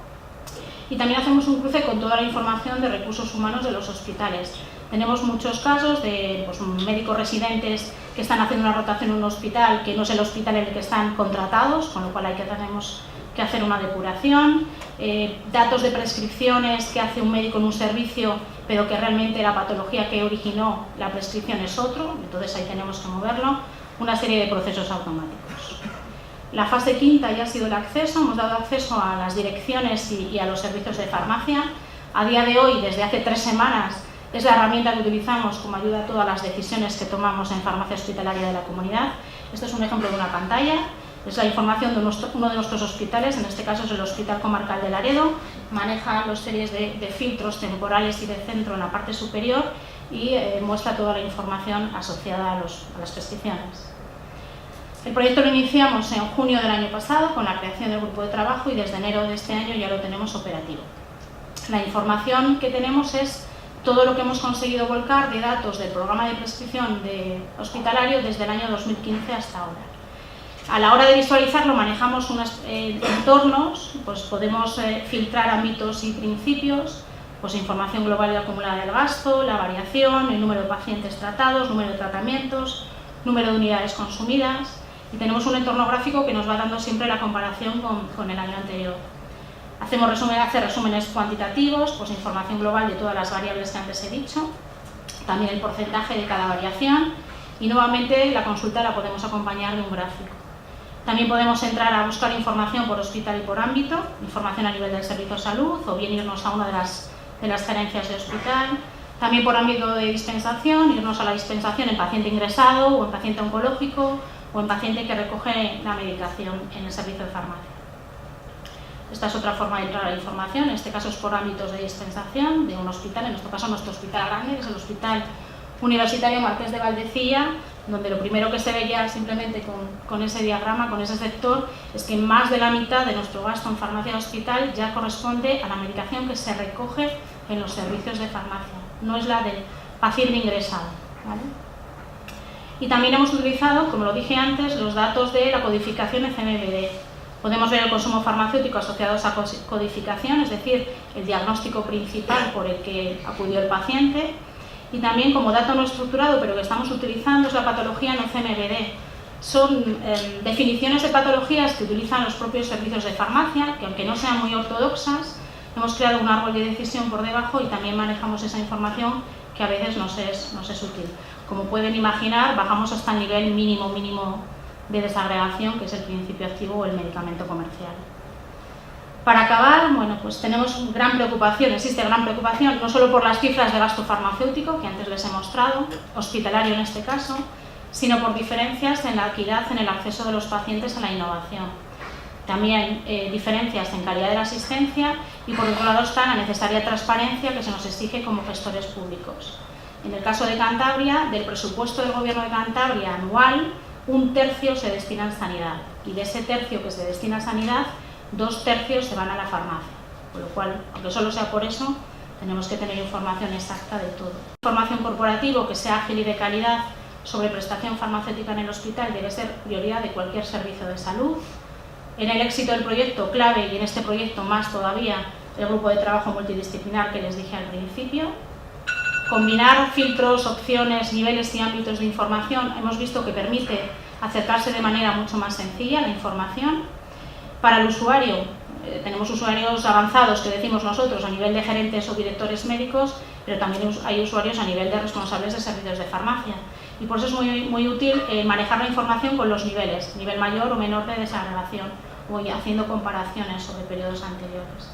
y también hacemos un cruce con toda la información de recursos humanos de los hospitales. Tenemos muchos casos de médicos residentes que están haciendo una rotación en un hospital que no es el hospital en el que están contratados, con lo cual tenemos que hacer una depuración, datos de prescripciones que hace un médico en un servicio pero que realmente la patología que originó la prescripción es otro, entonces ahí tenemos que moverlo, una serie de procesos automáticos. La fase quinta ya ha sido el acceso, hemos dado acceso a las direcciones y a los servicios de farmacia. A día de hoy, desde hace 3 semanas, es la herramienta que utilizamos como ayuda a todas las decisiones que tomamos en farmacia hospitalaria de la comunidad. Esto es un ejemplo de una pantalla. Es la información de uno de nuestros hospitales, en este caso es el Hospital Comarcal de Laredo. Maneja los series de filtros temporales y de centro en la parte superior y muestra toda la información asociada a las prescripciones. El proyecto lo iniciamos en junio del año pasado con la creación del grupo de trabajo y desde enero de este año ya lo tenemos operativo. La información que tenemos es todo lo que hemos conseguido volcar de datos del programa de prescripción hospitalario desde el año 2015 hasta ahora. A la hora de visualizarlo manejamos unos entornos, pues podemos filtrar ámbitos y principios, pues información global y acumulada del gasto, la variación, el número de pacientes tratados, número de tratamientos, número de unidades consumidas, y tenemos un entorno gráfico que nos va dando siempre la comparación con el año anterior. Hace resúmenes cuantitativos, pues información global de todas las variables que antes he dicho, también el porcentaje de cada variación, y nuevamente la consulta la podemos acompañar de un gráfico. También podemos entrar a buscar información por hospital y por ámbito, información a nivel del servicio de salud, o bien irnos a una de las gerencias de hospital. También por ámbito de dispensación, irnos a la dispensación en paciente ingresado, o en paciente oncológico, o en paciente que recoge la medicación en el servicio de farmacia. Esta es otra forma de entrar a la información, en este caso es por ámbitos de dispensación de un hospital, en nuestro caso nuestro hospital grande, que es el Hospital Universitario Marqués de Valdecilla, donde lo primero que se ve ya simplemente con ese diagrama, con ese sector, es que más de la mitad de nuestro gasto en farmacia de hospital ya corresponde a la medicación que se recoge en los servicios de farmacia, no es la del paciente ingresado, ¿vale? Y también hemos utilizado, como lo dije antes, los datos de la codificación FMBD. Podemos ver el consumo farmacéutico asociado a esa codificación, es decir, el diagnóstico principal por el que acudió el paciente, y también como dato no estructurado, pero que estamos utilizando, es la patología no CMBD. Son definiciones de patologías que utilizan los propios servicios de farmacia, que aunque no sean muy ortodoxas, hemos creado un árbol de decisión por debajo y también manejamos esa información que a veces nos es útil. Como pueden imaginar, bajamos hasta el nivel mínimo de desagregación, que es el principio activo o el medicamento comercial. Para acabar, bueno, pues tenemos gran preocupación, existe gran preocupación, no solo por las cifras de gasto farmacéutico, que antes les he mostrado, hospitalario en este caso, sino por diferencias en la equidad en el acceso de los pacientes a la innovación. También diferencias en calidad de la asistencia y por otro lado está la necesaria transparencia que se nos exige como gestores públicos. En el caso de Cantabria, del presupuesto del Gobierno de Cantabria anual, 1/3 se destina a sanidad y de ese tercio que se destina a sanidad, 2/3 se van a la farmacia, con lo cual, aunque solo sea por eso, tenemos que tener información exacta de todo. Información corporativa que sea ágil y de calidad sobre prestación farmacéutica en el hospital debe ser prioridad de cualquier servicio de salud. En el éxito del proyecto clave y en este proyecto más todavía el grupo de trabajo multidisciplinar que les dije al principio. Combinar filtros, opciones, niveles y ámbitos de información hemos visto que permite acercarse de manera mucho más sencilla a la información. Para el usuario, tenemos usuarios avanzados que decimos nosotros a nivel de gerentes o directores médicos, pero también hay usuarios a nivel de responsables de servicios de farmacia. Y por eso es muy útil manejar la información con los niveles, nivel mayor o menor de desagregación, o haciendo comparaciones sobre periodos anteriores.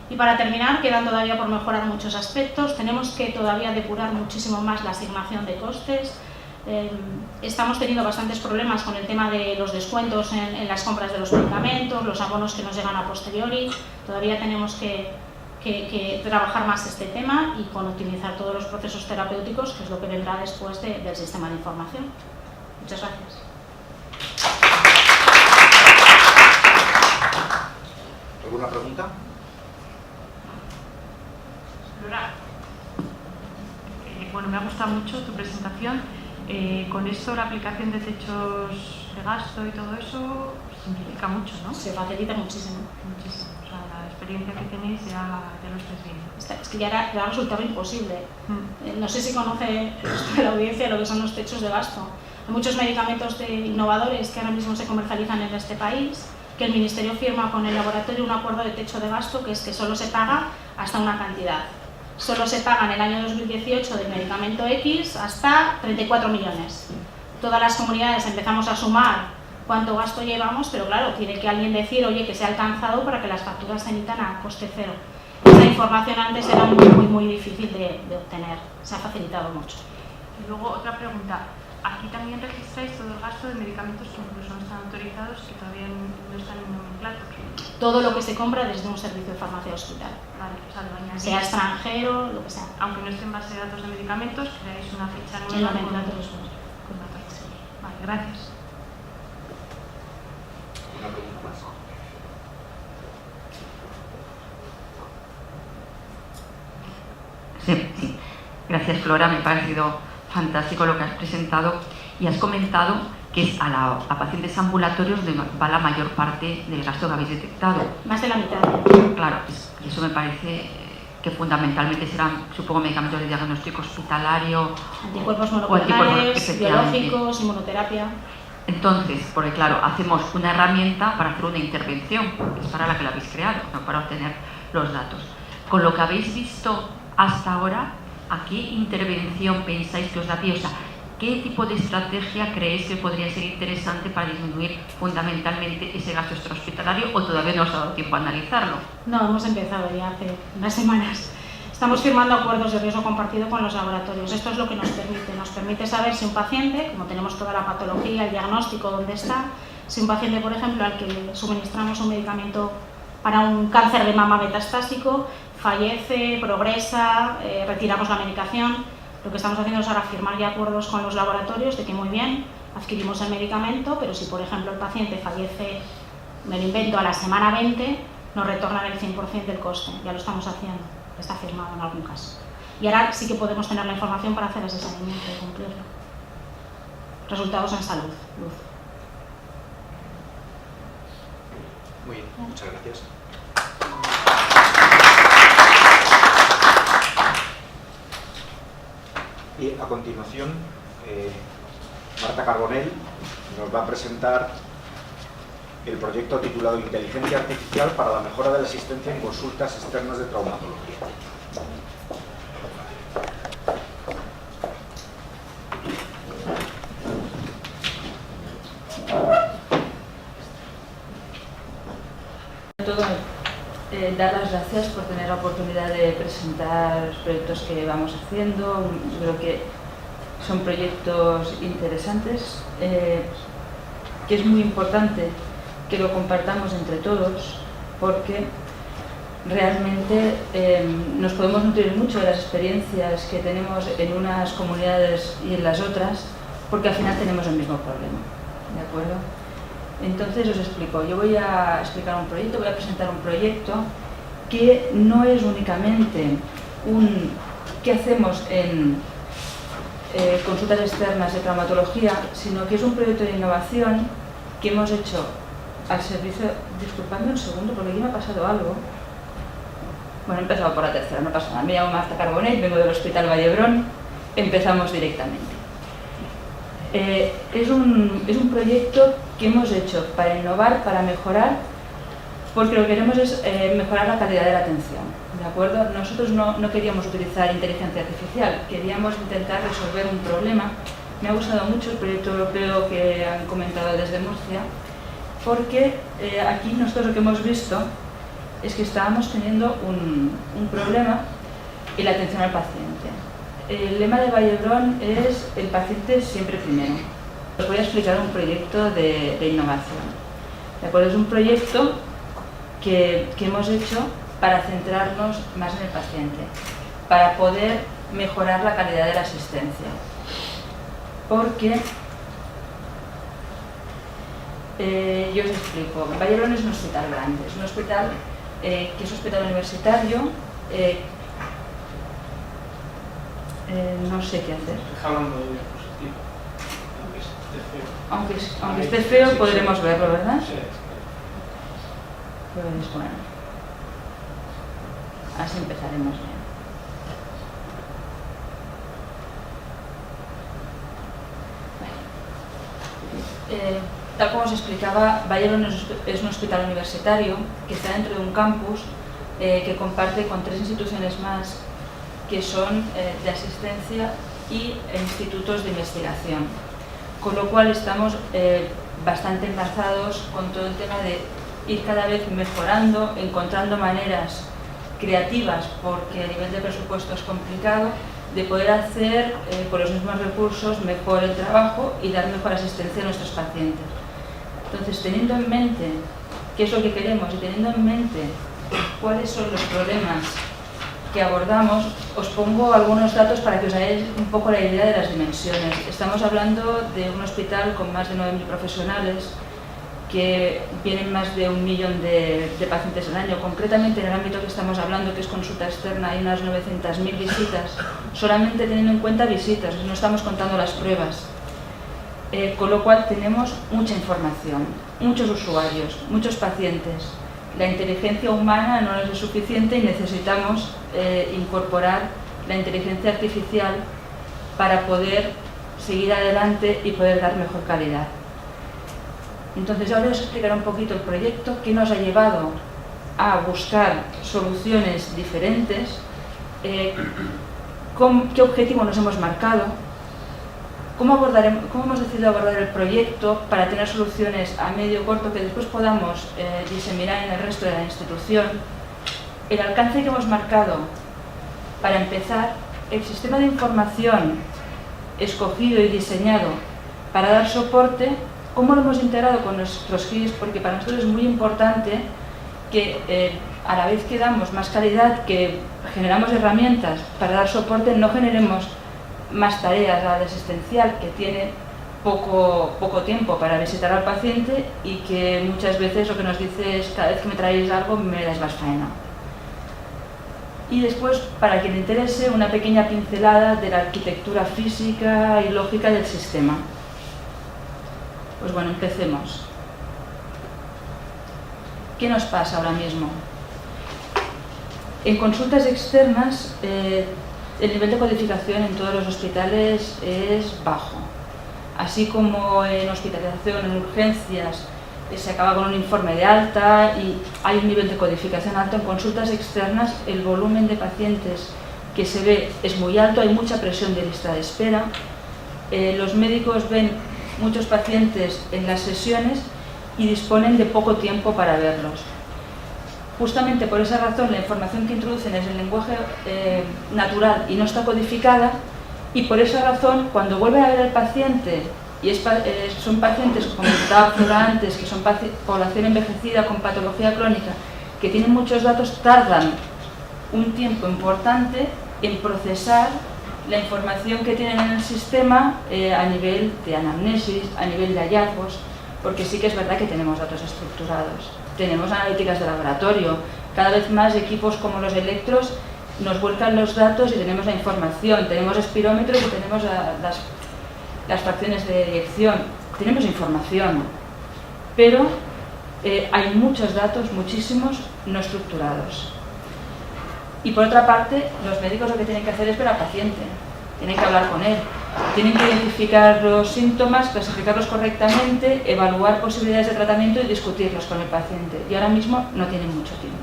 Y para terminar, quedan todavía por mejorar muchos aspectos, tenemos que todavía depurar muchísimo más la asignación de costes. Estamos teniendo bastantes problemas con el tema de los descuentos en las compras de los medicamentos, los abonos que nos llegan a posteriori. Todavía tenemos que trabajar más este tema y con optimizar todos los procesos terapéuticos, que es lo que vendrá después del sistema de información. Muchas gracias. ¿Alguna pregunta? Bueno, me ha gustado mucho tu presentación. Con esto la aplicación de techos de gasto y todo eso simplifica mucho, ¿no? Se facilita muchísimo. Muchísimo. O sea, la experiencia que tenéis ya lo estáis viendo. Es que ya resultaba imposible. No sé si conoce la audiencia lo que son los techos de gasto. Hay muchos medicamentos innovadores que ahora mismo se comercializan en este país, que el Ministerio firma con el laboratorio un acuerdo de techo de gasto que es que solo se paga hasta una cantidad. Solo se paga en el año 2018 del medicamento X hasta 34 millones. Todas las comunidades empezamos a sumar cuánto gasto llevamos, pero claro, tiene que alguien decir, oye, que se ha alcanzado para que las facturas se emitan a coste cero. Esa información antes era muy difícil de obtener, se ha facilitado mucho. Y luego otra pregunta, aquí también registráis todo el gasto de medicamentos que incluso no están autorizados, que todavía no están en nomenclatura. Todo lo que se compra desde un servicio de farmacia hospital. Vale, o sea, lo añadís. Sea extranjero, lo que sea. Aunque no esté en base de datos de medicamentos, creáis una ficha En nueva nomenclatura. con datos. Vale, gracias. Una pregunta más. Sí. Gracias, Flora. Me ha parecido fantástico lo que has presentado y has comentado que a pacientes ambulatorios va la mayor parte del gasto que habéis detectado. Más de la mitad. Claro, y eso me parece que fundamentalmente serán, supongo, medicamentos de diagnóstico hospitalario. Anticuerpos o monoclonales, biológicos, inmunoterapia. Entonces, porque claro, hacemos una herramienta para hacer una intervención, que es para la que la habéis creado, no para obtener los datos. Con lo que habéis visto hasta ahora, ¿a qué intervención pensáis que os da pie? O sea, ¿qué tipo de estrategia creéis que podría ser interesante para disminuir fundamentalmente ese gasto extrahospitalario, o todavía no os ha dado tiempo a analizarlo? No, hemos empezado ya hace unas semanas. Estamos firmando acuerdos de riesgo compartido con los laboratorios. Esto es lo que nos permite saber si un paciente, como tenemos toda la patología, el diagnóstico, dónde está, si un paciente, por ejemplo, al que le suministramos un medicamento para un cáncer de mama metastásico, fallece, progresa, retiramos la medicación. Lo que estamos haciendo es ahora firmar ya acuerdos con los laboratorios de que muy bien, adquirimos el medicamento, pero si, por ejemplo, el paciente fallece, me lo invento, a la semana 20, nos retornan el 100% del coste. Ya lo estamos haciendo. Está firmado en algún caso. Y ahora sí que podemos tener la información para hacer ese seguimiento y cumplirlo. Resultados en salud, luz. Muy bien, muchas gracias. Y a continuación, Marta Carbonell nos va a presentar el proyecto titulado Inteligencia Artificial para la mejora de la asistencia en consultas externas de traumatología. Todo, dar las gracias por tener la oportunidad de presentar los proyectos que vamos haciendo. Yo creo que son proyectos interesantes, que es muy importante que lo compartamos entre todos, porque realmente nos podemos nutrir mucho de las experiencias que tenemos en unas comunidades y en las otras, porque al final tenemos el mismo problema, ¿de acuerdo? Entonces os explico, yo voy a explicar un proyecto, voy a presentar un proyecto que no es únicamente un qué hacemos en consultas externas de traumatología, sino que es un proyecto de innovación que hemos hecho al servicio. Disculpadme un segundo porque aquí me ha pasado algo. Bueno, he empezado por la tercera, no pasa nada. Me llamo Marta Carbonell, vengo del Hospital Vallebrón. Empezamos directamente. Es un proyecto que hemos hecho para innovar, para mejorar, porque lo que queremos es mejorar la calidad de la atención, ¿de acuerdo? Nosotros no queríamos utilizar inteligencia artificial, queríamos intentar resolver un problema. Me ha gustado mucho el proyecto europeo que han comentado desde Murcia, porque aquí nosotros lo que hemos visto es que estábamos teniendo un problema en la atención al paciente. El lema de Vallebrón es el paciente siempre primero. Os voy a explicar un proyecto de innovación. ¿De acuerdo? Es un proyecto que hemos hecho para centrarnos más en el paciente, para poder mejorar la calidad de la asistencia. Porque yo os explico, Vallebrón es un hospital grande, es un hospital que es hospital universitario, no sé qué hacer. Hablando de diapositiva, Aunque esté feo, podremos verlo, ¿verdad? Sí. Pues bueno, así empezaremos bien. Tal como os explicaba, Vallebrón es un hospital universitario que está dentro de un campus que comparte con 3 instituciones más que son de asistencia y institutos de investigación. Con lo cual estamos bastante enlazados con todo el tema de ir cada vez mejorando, encontrando maneras creativas, porque a nivel de presupuesto es complicado, de poder hacer con los mismos recursos mejor el trabajo y dar mejor asistencia a nuestros pacientes. Entonces, teniendo en mente qué es lo que queremos y teniendo en mente cuáles son los problemas que abordamos, os pongo algunos datos para que os hagáis un poco la idea de las dimensiones. Estamos hablando de un hospital con más de 9.000 profesionales, que vienen más de 1 millón de pacientes al año. Concretamente, en el ámbito que estamos hablando, que es consulta externa, hay unas 900.000 visitas, solamente teniendo en cuenta visitas, no estamos contando las pruebas. Con lo cual tenemos mucha información, muchos usuarios, muchos pacientes. La inteligencia humana no nos es suficiente y necesitamos incorporar la inteligencia artificial para poder seguir adelante y poder dar mejor calidad. Entonces, ahora os explicaré un poquito el proyecto, qué nos ha llevado a buscar soluciones diferentes, qué objetivo nos hemos marcado, cómo hemos decidido abordar el proyecto para tener soluciones a medio corto que después podamos diseminar en el resto de la institución, el alcance que hemos marcado. Para empezar, el sistema de información escogido y diseñado para dar soporte, cómo lo hemos integrado con nuestros GIS, porque para nosotros es muy importante que a la vez que damos más calidad, que generamos herramientas para dar soporte, no generemos más tareas a la asistencial, que tiene poco tiempo para visitar al paciente y que muchas veces lo que nos dice es: cada vez que me traéis algo me dais más faena. Y después, para quien le interese, una pequeña pincelada de la arquitectura física y lógica del sistema. Pues bueno, empecemos. ¿Qué nos pasa ahora mismo? En consultas externas, el nivel de codificación en todos los hospitales es bajo. Así como en hospitalización, en urgencias, se acaba con un informe de alta y hay un nivel de codificación alto, en consultas externas el volumen de pacientes que se ve es muy alto, hay mucha presión de lista de espera. Los médicos ven muchos pacientes en las sesiones y disponen de poco tiempo para verlos. Justamente por esa razón, la información que introducen es el lenguaje natural y no está codificada, y por esa razón, cuando vuelven a ver al paciente, y son pacientes, como comentaba Flora antes, que son población envejecida con patología crónica, que tienen muchos datos, tardan un tiempo importante en procesar la información que tienen en el sistema a nivel de anamnesis, a nivel de hallazgos, porque sí que es verdad que tenemos datos estructurados. Tenemos analíticas de laboratorio, cada vez más equipos como los electros nos vuelcan los datos y tenemos la información, tenemos espirómetros y tenemos las fracciones de eyección, tenemos información, pero hay muchos datos, muchísimos, no estructurados. Y por otra parte, los médicos lo que tienen que hacer es ver al paciente, tienen que hablar con él, tienen que identificar los síntomas, clasificarlos correctamente, evaluar posibilidades de tratamiento y discutirlos con el paciente. Y ahora mismo no tienen mucho tiempo.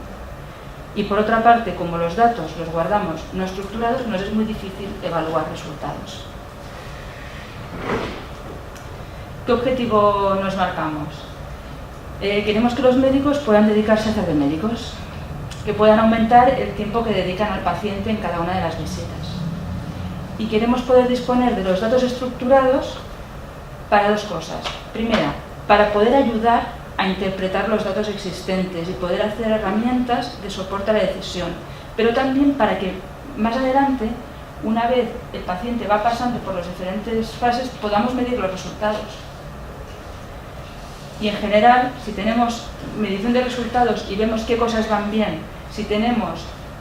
Y por otra parte, como los datos los guardamos no estructurados, nos es muy difícil evaluar resultados. ¿Qué objetivo nos marcamos? Queremos que los médicos puedan dedicarse a hacer de médicos, que puedan aumentar el tiempo que dedican al paciente en cada una de las visitas. Y queremos poder disponer de los datos estructurados para dos cosas. Primera, para poder ayudar a interpretar los datos existentes y poder hacer herramientas de soporte a la decisión, pero también para que más adelante, una vez el paciente va pasando por las diferentes fases, podamos medir los resultados. Y en general, si tenemos medición de resultados y vemos qué cosas van bien, si tenemos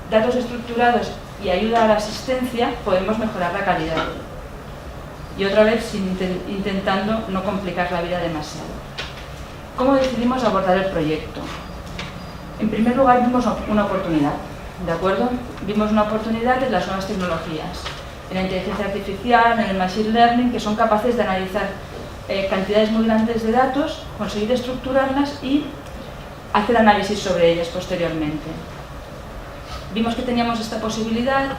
datos estructurados y ayuda a la asistencia, podemos mejorar la calidad. Y otra vez, intentando no complicar la vida demasiado. ¿Cómo decidimos abordar el proyecto? En primer lugar, vimos una oportunidad, ¿de acuerdo? Vimos una oportunidad en las nuevas tecnologías, en la inteligencia artificial, en el machine learning, que son capaces de analizar cantidades muy grandes de datos, conseguir estructurarlas y hacer análisis sobre ellas posteriormente. Vimos que teníamos esta posibilidad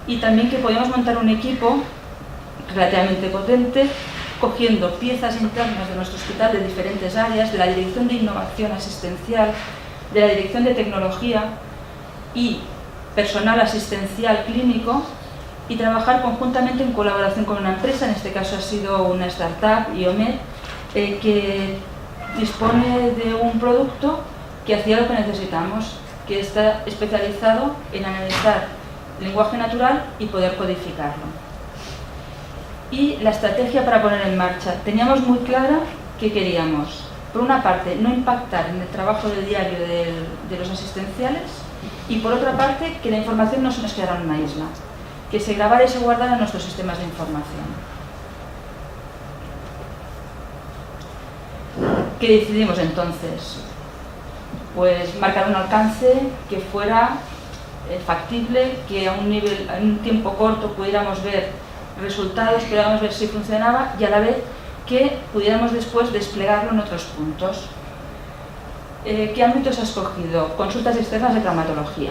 y también que podíamos montar un equipo relativamente potente, cogiendo piezas internas de nuestro hospital de diferentes áreas, de la Dirección de Innovación Asistencial, de la Dirección de Tecnología y personal asistencial clínico, y trabajar conjuntamente en colaboración con una empresa, en este caso ha sido una startup, IOMED, que dispone de un producto que hacía lo que necesitamos, que está especializado en analizar lenguaje natural y poder codificarlo. Y la estrategia para poner en marcha. Teníamos muy clara que queríamos, por una parte, no impactar en el trabajo del diario de los asistenciales, y por otra parte, que la información no se nos quedara en una isla, que se grabara y se guardara en nuestros sistemas de información. ¿Qué decidimos entonces? Pues marcar un alcance que fuera factible, que a un tiempo corto pudiéramos ver resultados, pudiéramos ver si funcionaba y a la vez que pudiéramos después desplegarlo en otros puntos. ¿Qué ámbitos ha escogido? Consultas externas de traumatología.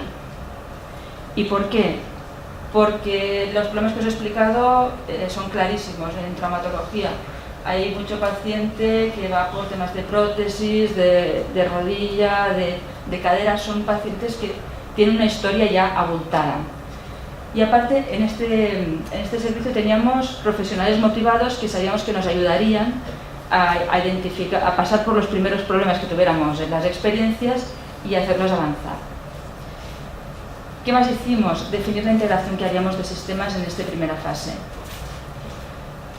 ¿Y por qué? Porque los problemas que os he explicado son clarísimos en traumatología. Hay mucho paciente que va por temas de prótesis, de rodilla, de cadera, son pacientes que tienen una historia ya abultada. Y aparte, en este servicio teníamos profesionales motivados que sabíamos que nos ayudarían a identificar, a pasar por los primeros problemas que tuviéramos en las experiencias y hacerlos avanzar. ¿Qué más hicimos? Definir la integración que haríamos de sistemas en esta primera fase.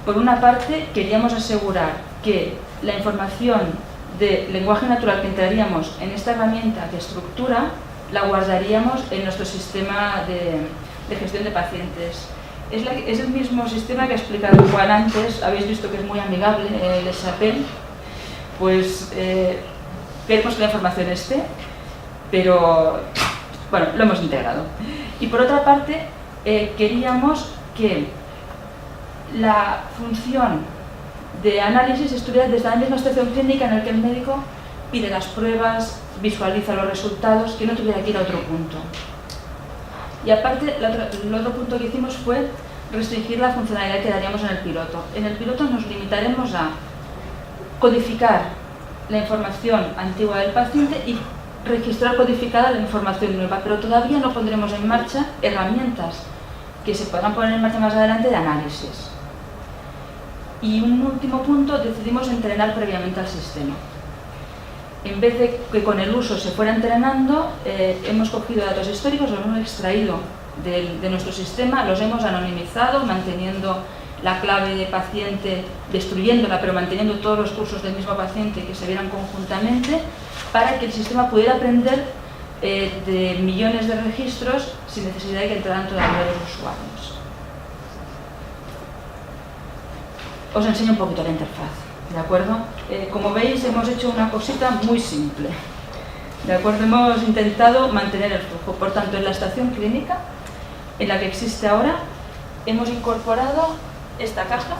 Por una parte, queríamos asegurar que la información de lenguaje natural que entraríamos en esta herramienta de estructura la guardaríamos en nuestro sistema de gestión de pacientes. Es el mismo sistema que ha explicado Juan antes, habéis visto que es muy amigable, el SAPEL. Pues queremos que la información esté, pero bueno, lo hemos integrado. Y por otra parte, queríamos que la función de análisis estuviera desde la misma estación clínica en la que el médico pide las pruebas, visualiza los resultados, que no tuviera que ir a otro punto. Y aparte, el otro punto que hicimos fue restringir la funcionalidad que daríamos en el piloto. En el piloto nos limitaremos a codificar la información antigua del paciente y registrar codificada la información nueva, pero todavía no pondremos en marcha herramientas que se podrán poner en marcha más adelante de análisis. Y un último punto, decidimos entrenar previamente al sistema. En vez de que con el uso se fuera entrenando, hemos cogido datos históricos, los hemos extraído de nuestro sistema, los hemos anonimizado, manteniendo la clave de paciente, destruyéndola, pero manteniendo todos los cursos del mismo paciente que se vieran conjuntamente, para que el sistema pudiera aprender de millones de registros sin necesidad de que entraran todavía los usuarios. Os enseño un poquito la interfaz, ¿de acuerdo? Como veis, hemos hecho una cosita muy simple, ¿de acuerdo? Hemos intentado mantener el flujo. Por tanto, en la estación clínica, en la que existe ahora, hemos incorporado esta caja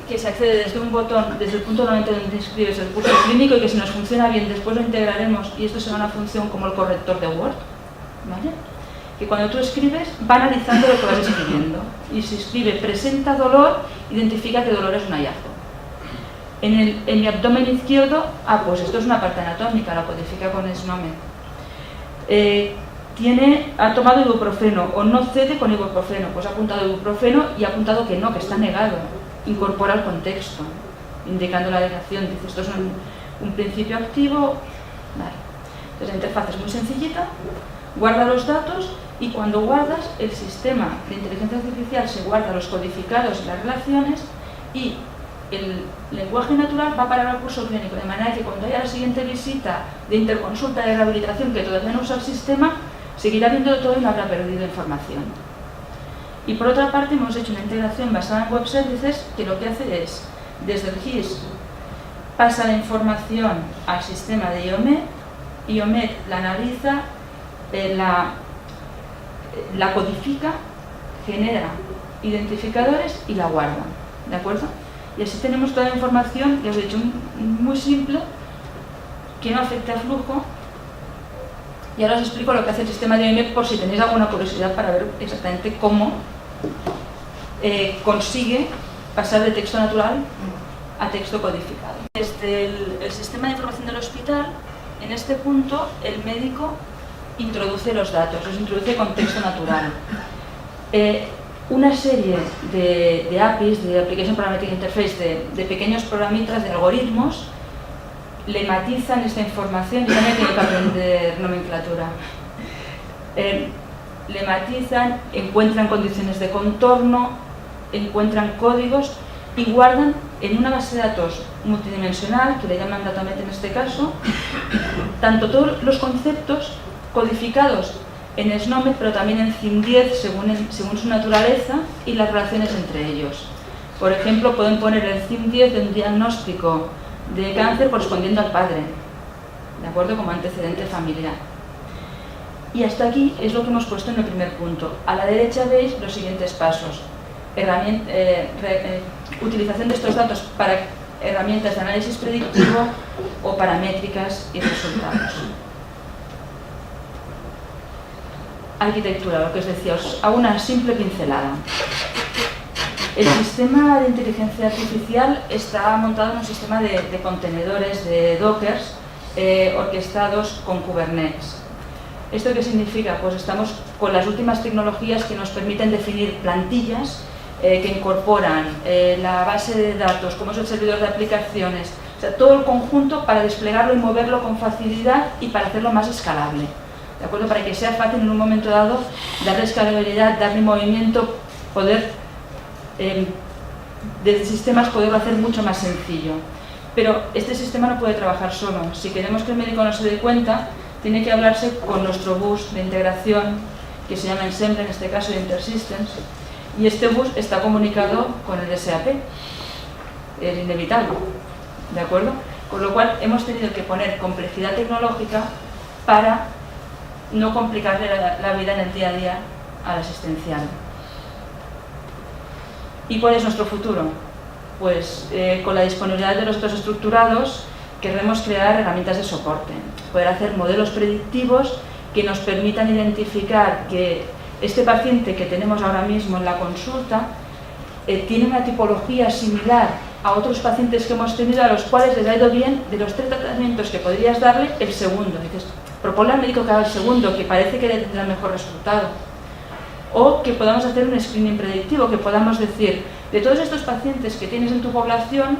que se accede desde un botón, desde el punto 90 donde inscribes el curso clínico, y que si nos funciona bien después lo integraremos y esto será una función como el corrector de Word, ¿vale? Que cuando tú escribes va analizando lo que vas escribiendo y si escribe presenta dolor, identifica que dolor es un hallazgo. En mi abdomen izquierdo, pues esto es una parte anatómica, la codifica con SNOMED. Ha tomado ibuprofeno o no cede con ibuprofeno, pues ha apuntado ibuprofeno y ha apuntado que no, que está negado. Incorpora el contexto, indicando la negación. Dice, esto es un principio activo. Vale. Entonces la interfaz es muy sencillita, guarda los datos y cuando guardas, el sistema de inteligencia artificial se guarda los codificados y las relaciones y el lenguaje natural va a parar al curso clínico, de manera que cuando haya la siguiente visita de interconsulta de rehabilitación que todavía no usa el sistema, seguirá viendo todo y no habrá perdido información. Y por otra parte hemos hecho una integración basada en web services que lo que hace es, desde el GIS, pasa la información al sistema de IOMED, IOMED la analiza, la codifica, genera identificadores y la guarda, ¿de acuerdo? Y así tenemos toda la información, ya os he dicho, muy simple, que no afecta al flujo. Y ahora os explico lo que hace el sistema de IOMED por si tenéis alguna curiosidad para ver exactamente cómo consigue pasar de texto natural a texto codificado. Desde el sistema de información del hospital, en este punto el médico introduce los datos, los introduce con texto natural. una serie de APIs, de Application Parametric Interface, de pequeños programitas, de algoritmos, le matizan esta información. Yo también tengo que aprender nomenclatura. Le matizan, encuentran condiciones de contorno, encuentran códigos y guardan en una base de datos multidimensional, que le llaman DataMet en este caso, tanto todos los conceptos codificados en SNOMED, pero también en CIM10 según su naturaleza y las relaciones entre ellos. Por ejemplo, pueden poner el CIM10 de un diagnóstico de cáncer correspondiendo al padre, ¿de acuerdo? Como antecedente familiar. Y hasta aquí es lo que hemos puesto en el primer punto. A la derecha veis los siguientes pasos. Utilización de estos datos para herramientas de análisis predictivo o para métricas y resultados. Arquitectura, lo que os decía, os hago una simple pincelada. El sistema de inteligencia artificial está montado en un sistema de contenedores, de dockers, orquestados con Kubernetes. ¿Esto qué significa? Pues estamos con las últimas tecnologías que nos permiten definir plantillas que incorporan la base de datos, como es el servidor de aplicaciones, o sea, todo el conjunto para desplegarlo y moverlo con facilidad y para hacerlo más escalable, ¿de acuerdo? Para que sea fácil en un momento dado darle escalabilidad, darle movimiento, poder desde sistemas poderlo hacer mucho más sencillo. Pero este sistema no puede trabajar solo. Si queremos que el médico no se dé cuenta, tiene que hablarse con nuestro bus de integración, que se llama Ensemble, en este caso de InterSystems, y este bus está comunicado con el SAP. Es inevitable, ¿de acuerdo? Con lo cual hemos tenido que poner complejidad tecnológica para no complicarle la vida en el día a día al asistencial. ¿Y cuál es nuestro futuro? Pues con la disponibilidad de los datos estructurados queremos crear herramientas de soporte, poder hacer modelos predictivos que nos permitan identificar que este paciente que tenemos ahora mismo en la consulta tiene una tipología similar a otros pacientes que hemos tenido a los cuales les ha ido bien. De los 3 tratamientos que podrías darle, el segundo. Dices, proponle al médico que haga el segundo, que parece que le tendrá el mejor resultado. O que podamos hacer un screening predictivo, que podamos decir, de todos estos pacientes que tienes en tu población,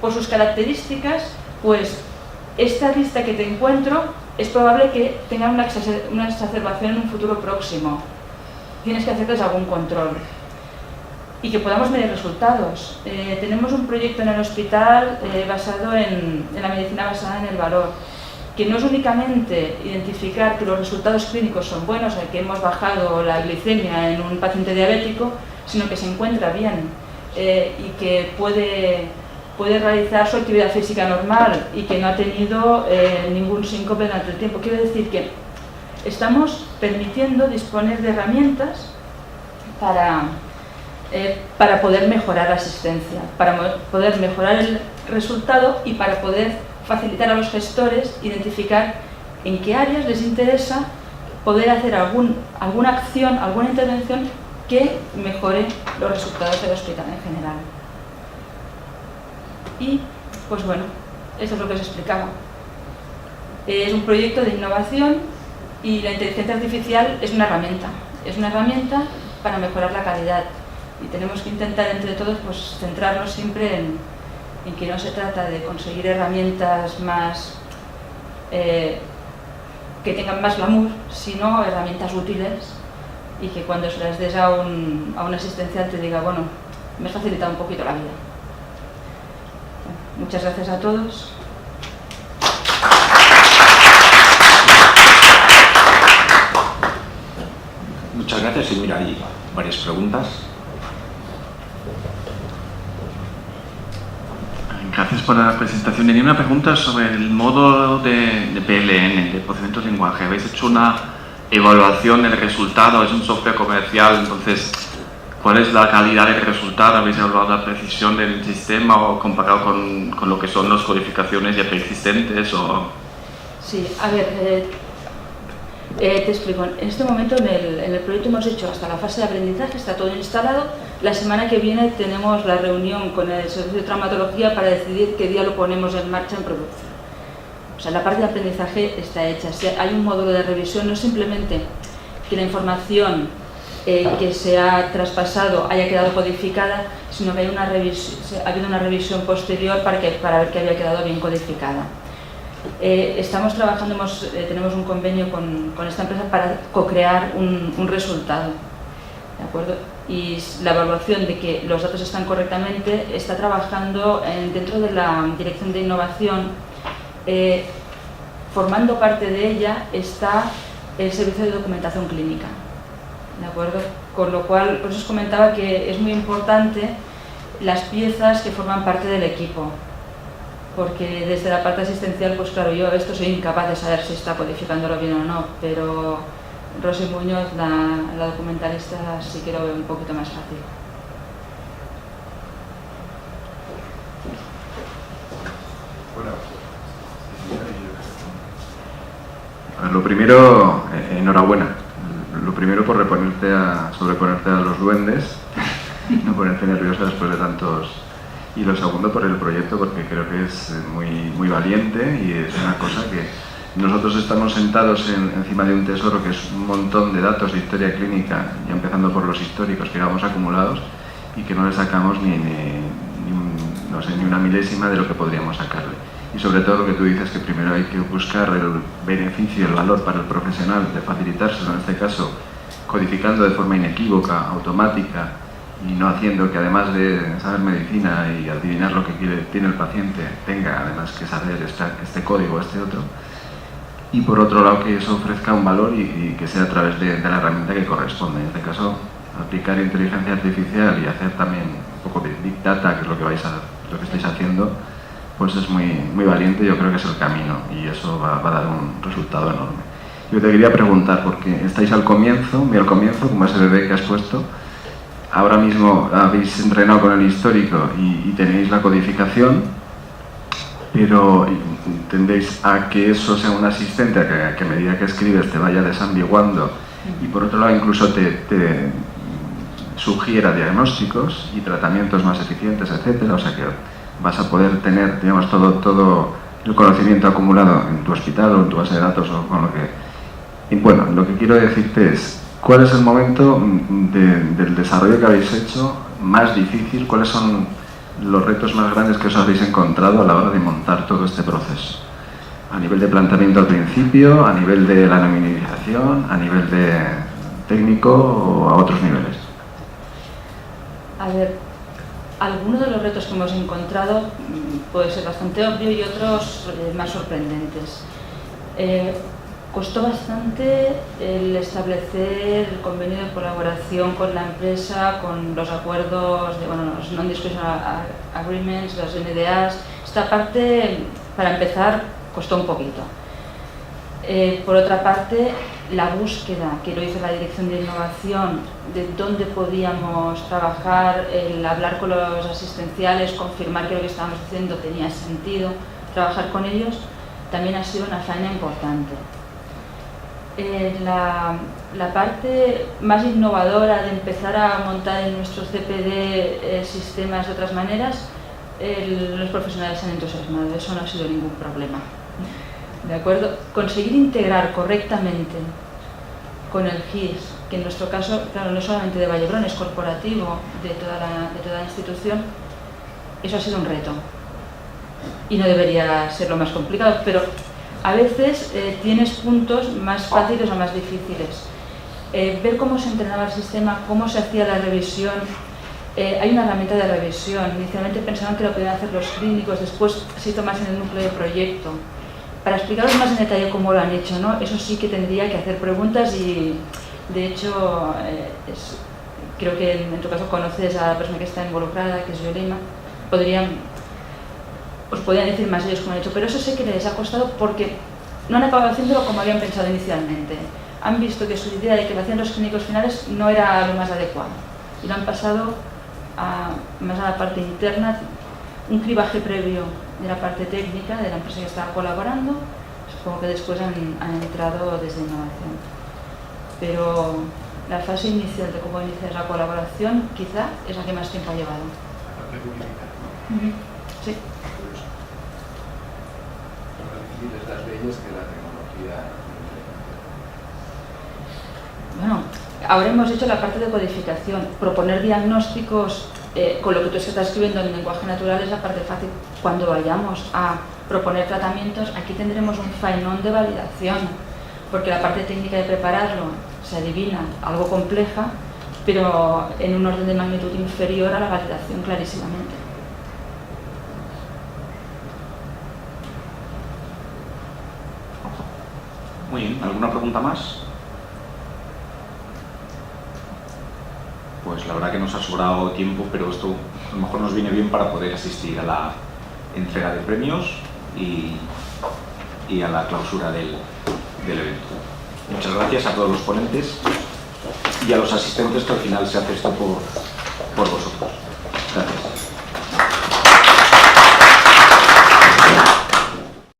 por sus características, pues esta lista que te encuentro es probable que tengan una exacerbación en un futuro próximo. Tienes que hacerles algún control. Y que podamos medir resultados. Tenemos un proyecto en el hospital basado en la medicina basada en el valor, que no es únicamente identificar que los resultados clínicos son buenos, que hemos bajado la glicemia en un paciente diabético, sino que se encuentra bien y que puede realizar su actividad física normal y que no ha tenido ningún síncope durante el tiempo. Quiero decir que estamos permitiendo disponer de herramientas para poder mejorar la asistencia, para poder mejorar el resultado y para poder facilitar a los gestores identificar en qué áreas les interesa poder hacer alguna acción, alguna intervención que mejore los resultados del hospital en general. Y, pues bueno, esto es lo que os explicaba. Es un proyecto de innovación y la inteligencia artificial es una herramienta para mejorar la calidad. Y tenemos que intentar entre todos pues, centrarnos siempre en que no se trata de conseguir herramientas más que tengan más glamour, sino herramientas útiles y que cuando se las des a un asistencial te diga, bueno, me has facilitado un poquito la vida. Muchas gracias a todos. Muchas gracias y mira, hay varias preguntas. Gracias por la presentación. Tenía una pregunta sobre el modo de PLN, de procesamiento de lenguaje. Habéis hecho una evaluación del resultado, es un software comercial, entonces, ¿cuál es la calidad del resultado? ¿Habéis evaluado la precisión del sistema o comparado con lo que son las codificaciones ya preexistentes? Sí, a ver, te explico. En este momento en el proyecto hemos hecho hasta la fase de aprendizaje, está todo instalado. La semana que viene tenemos la reunión con el servicio de traumatología para decidir qué día lo ponemos en marcha en producción. O sea, la parte de aprendizaje está hecha. Si hay un módulo de revisión, no es simplemente que la información que se ha traspasado haya quedado codificada, sino que ha habido una revisión posterior para ver que había quedado bien codificada. Estamos trabajando, tenemos un convenio con esta empresa para co-crear un resultado, ¿de acuerdo? Y la evaluación de que los datos están correctamente está trabajando dentro de la Dirección de Innovación. Formando parte de ella está el Servicio de Documentación Clínica, ¿de acuerdo? Con lo cual, por eso os comentaba que es muy importante las piezas que forman parte del equipo, porque desde la parte asistencial, pues claro, yo esto soy incapaz de saber si está codificándolo bien o no, pero Rosy Muñoz, la documentalista, sí que lo veo un poquito más fácil. Lo primero, enhorabuena. Lo primero por sobreponerte a los duendes, no ponerte nerviosa después de tantos. Y lo segundo por el proyecto, porque creo que es muy valiente y es una cosa que nosotros estamos sentados encima de un tesoro que es un montón de datos de historia clínica, ya empezando por los históricos que llevamos acumulados y que no le sacamos ni una milésima de lo que podríamos sacarle. Y sobre todo lo que tú dices, que primero hay que buscar el beneficio y el valor para el profesional de facilitárselo, en este caso codificando de forma inequívoca, automática, y no haciendo que además de saber medicina y adivinar lo que tiene el paciente, tenga además que saber este código, este otro. Y por otro lado que eso ofrezca un valor y que sea a través de la herramienta que corresponde. En este caso, aplicar inteligencia artificial y hacer también un poco de Big Data, que es lo que estáis haciendo, pues es muy valiente. Yo creo que es el camino y eso va a dar un resultado enorme. Yo te quería preguntar, porque estáis al comienzo, como ese bebé que has puesto. Ahora mismo habéis entrenado con el histórico y tenéis la codificación, pero tendéis a que eso sea un asistente a que a medida que escribes te vaya desambiguando y por otro lado incluso te sugiera diagnósticos y tratamientos más eficientes, etcétera. O sea que vas a poder tener, digamos, todo el conocimiento acumulado en tu hospital o en tu base de datos o con lo que... Y bueno, lo que quiero decirte es, ¿cuál es el momento del desarrollo que habéis hecho más difícil? ¿Cuáles son los retos más grandes que os habéis encontrado a la hora de montar todo este proceso? A nivel de planteamiento al principio, a nivel de la anonimización, a nivel de técnico o a otros niveles. A ver, algunos de los retos que hemos encontrado puede ser bastante obvio y otros más sorprendentes. Costó bastante el establecer el convenio de colaboración con la empresa, con los acuerdos, los Non-Disclosure Agreements, los NDAs. Esta parte, para empezar, costó un poquito. Por otra parte, la búsqueda que lo hizo la Dirección de Innovación de dónde podíamos trabajar, el hablar con los asistenciales, confirmar que lo que estábamos haciendo tenía sentido, trabajar con ellos, también ha sido una faena importante. La parte más innovadora de empezar a montar en nuestros CPD sistemas de otras maneras, los profesionales se han entusiasmado, eso no ha sido ningún problema. ¿De acuerdo? Conseguir integrar correctamente con el GIS, que en nuestro caso, claro, no es solamente de Vallebrón, es corporativo de toda la institución, eso ha sido un reto. Y no debería ser lo más complicado, pero a veces tienes puntos más fáciles o más difíciles. Ver cómo se entrenaba el sistema, cómo se hacía la revisión. Hay una herramienta de revisión. Inicialmente pensaban que lo podían hacer los clínicos, después se hizo más en el núcleo de proyecto. Para explicaros más en detalle cómo lo han hecho, ¿no? Eso sí que tendría que hacer preguntas y, de hecho, creo que en tu caso conoces a la persona que está involucrada, que es Yolima. Os podrían decir más ellos cómo han hecho, pero eso sé que les ha costado porque no han acabado haciéndolo como habían pensado inicialmente. Han visto que su idea de que lo hacían los clínicos finales no era lo más adecuado y lo han pasado más a la parte interna, un cribaje previo de la parte técnica de la empresa que estaba colaborando, supongo que después han entrado desde innovación. Pero la fase inicial de cómo iniciar la colaboración quizá es la que más tiempo ha llevado. Sí. Las leyes que la tecnología. Bueno, Ahora hemos hecho la parte de codificación. Proponer diagnósticos con lo que tú estás escribiendo en lenguaje natural es la parte fácil. Cuando vayamos a proponer tratamientos, aquí tendremos un faenón de validación, porque la parte técnica de prepararlo se adivina, algo compleja, pero en un orden de magnitud inferior a la validación clarísimamente. Muy bien, ¿alguna pregunta más? Pues la verdad que nos ha sobrado tiempo, pero esto a lo mejor nos viene bien para poder asistir a la entrega de premios y a la clausura del evento. Muchas gracias a todos los ponentes y a los asistentes, que al final se hace esto por vosotros.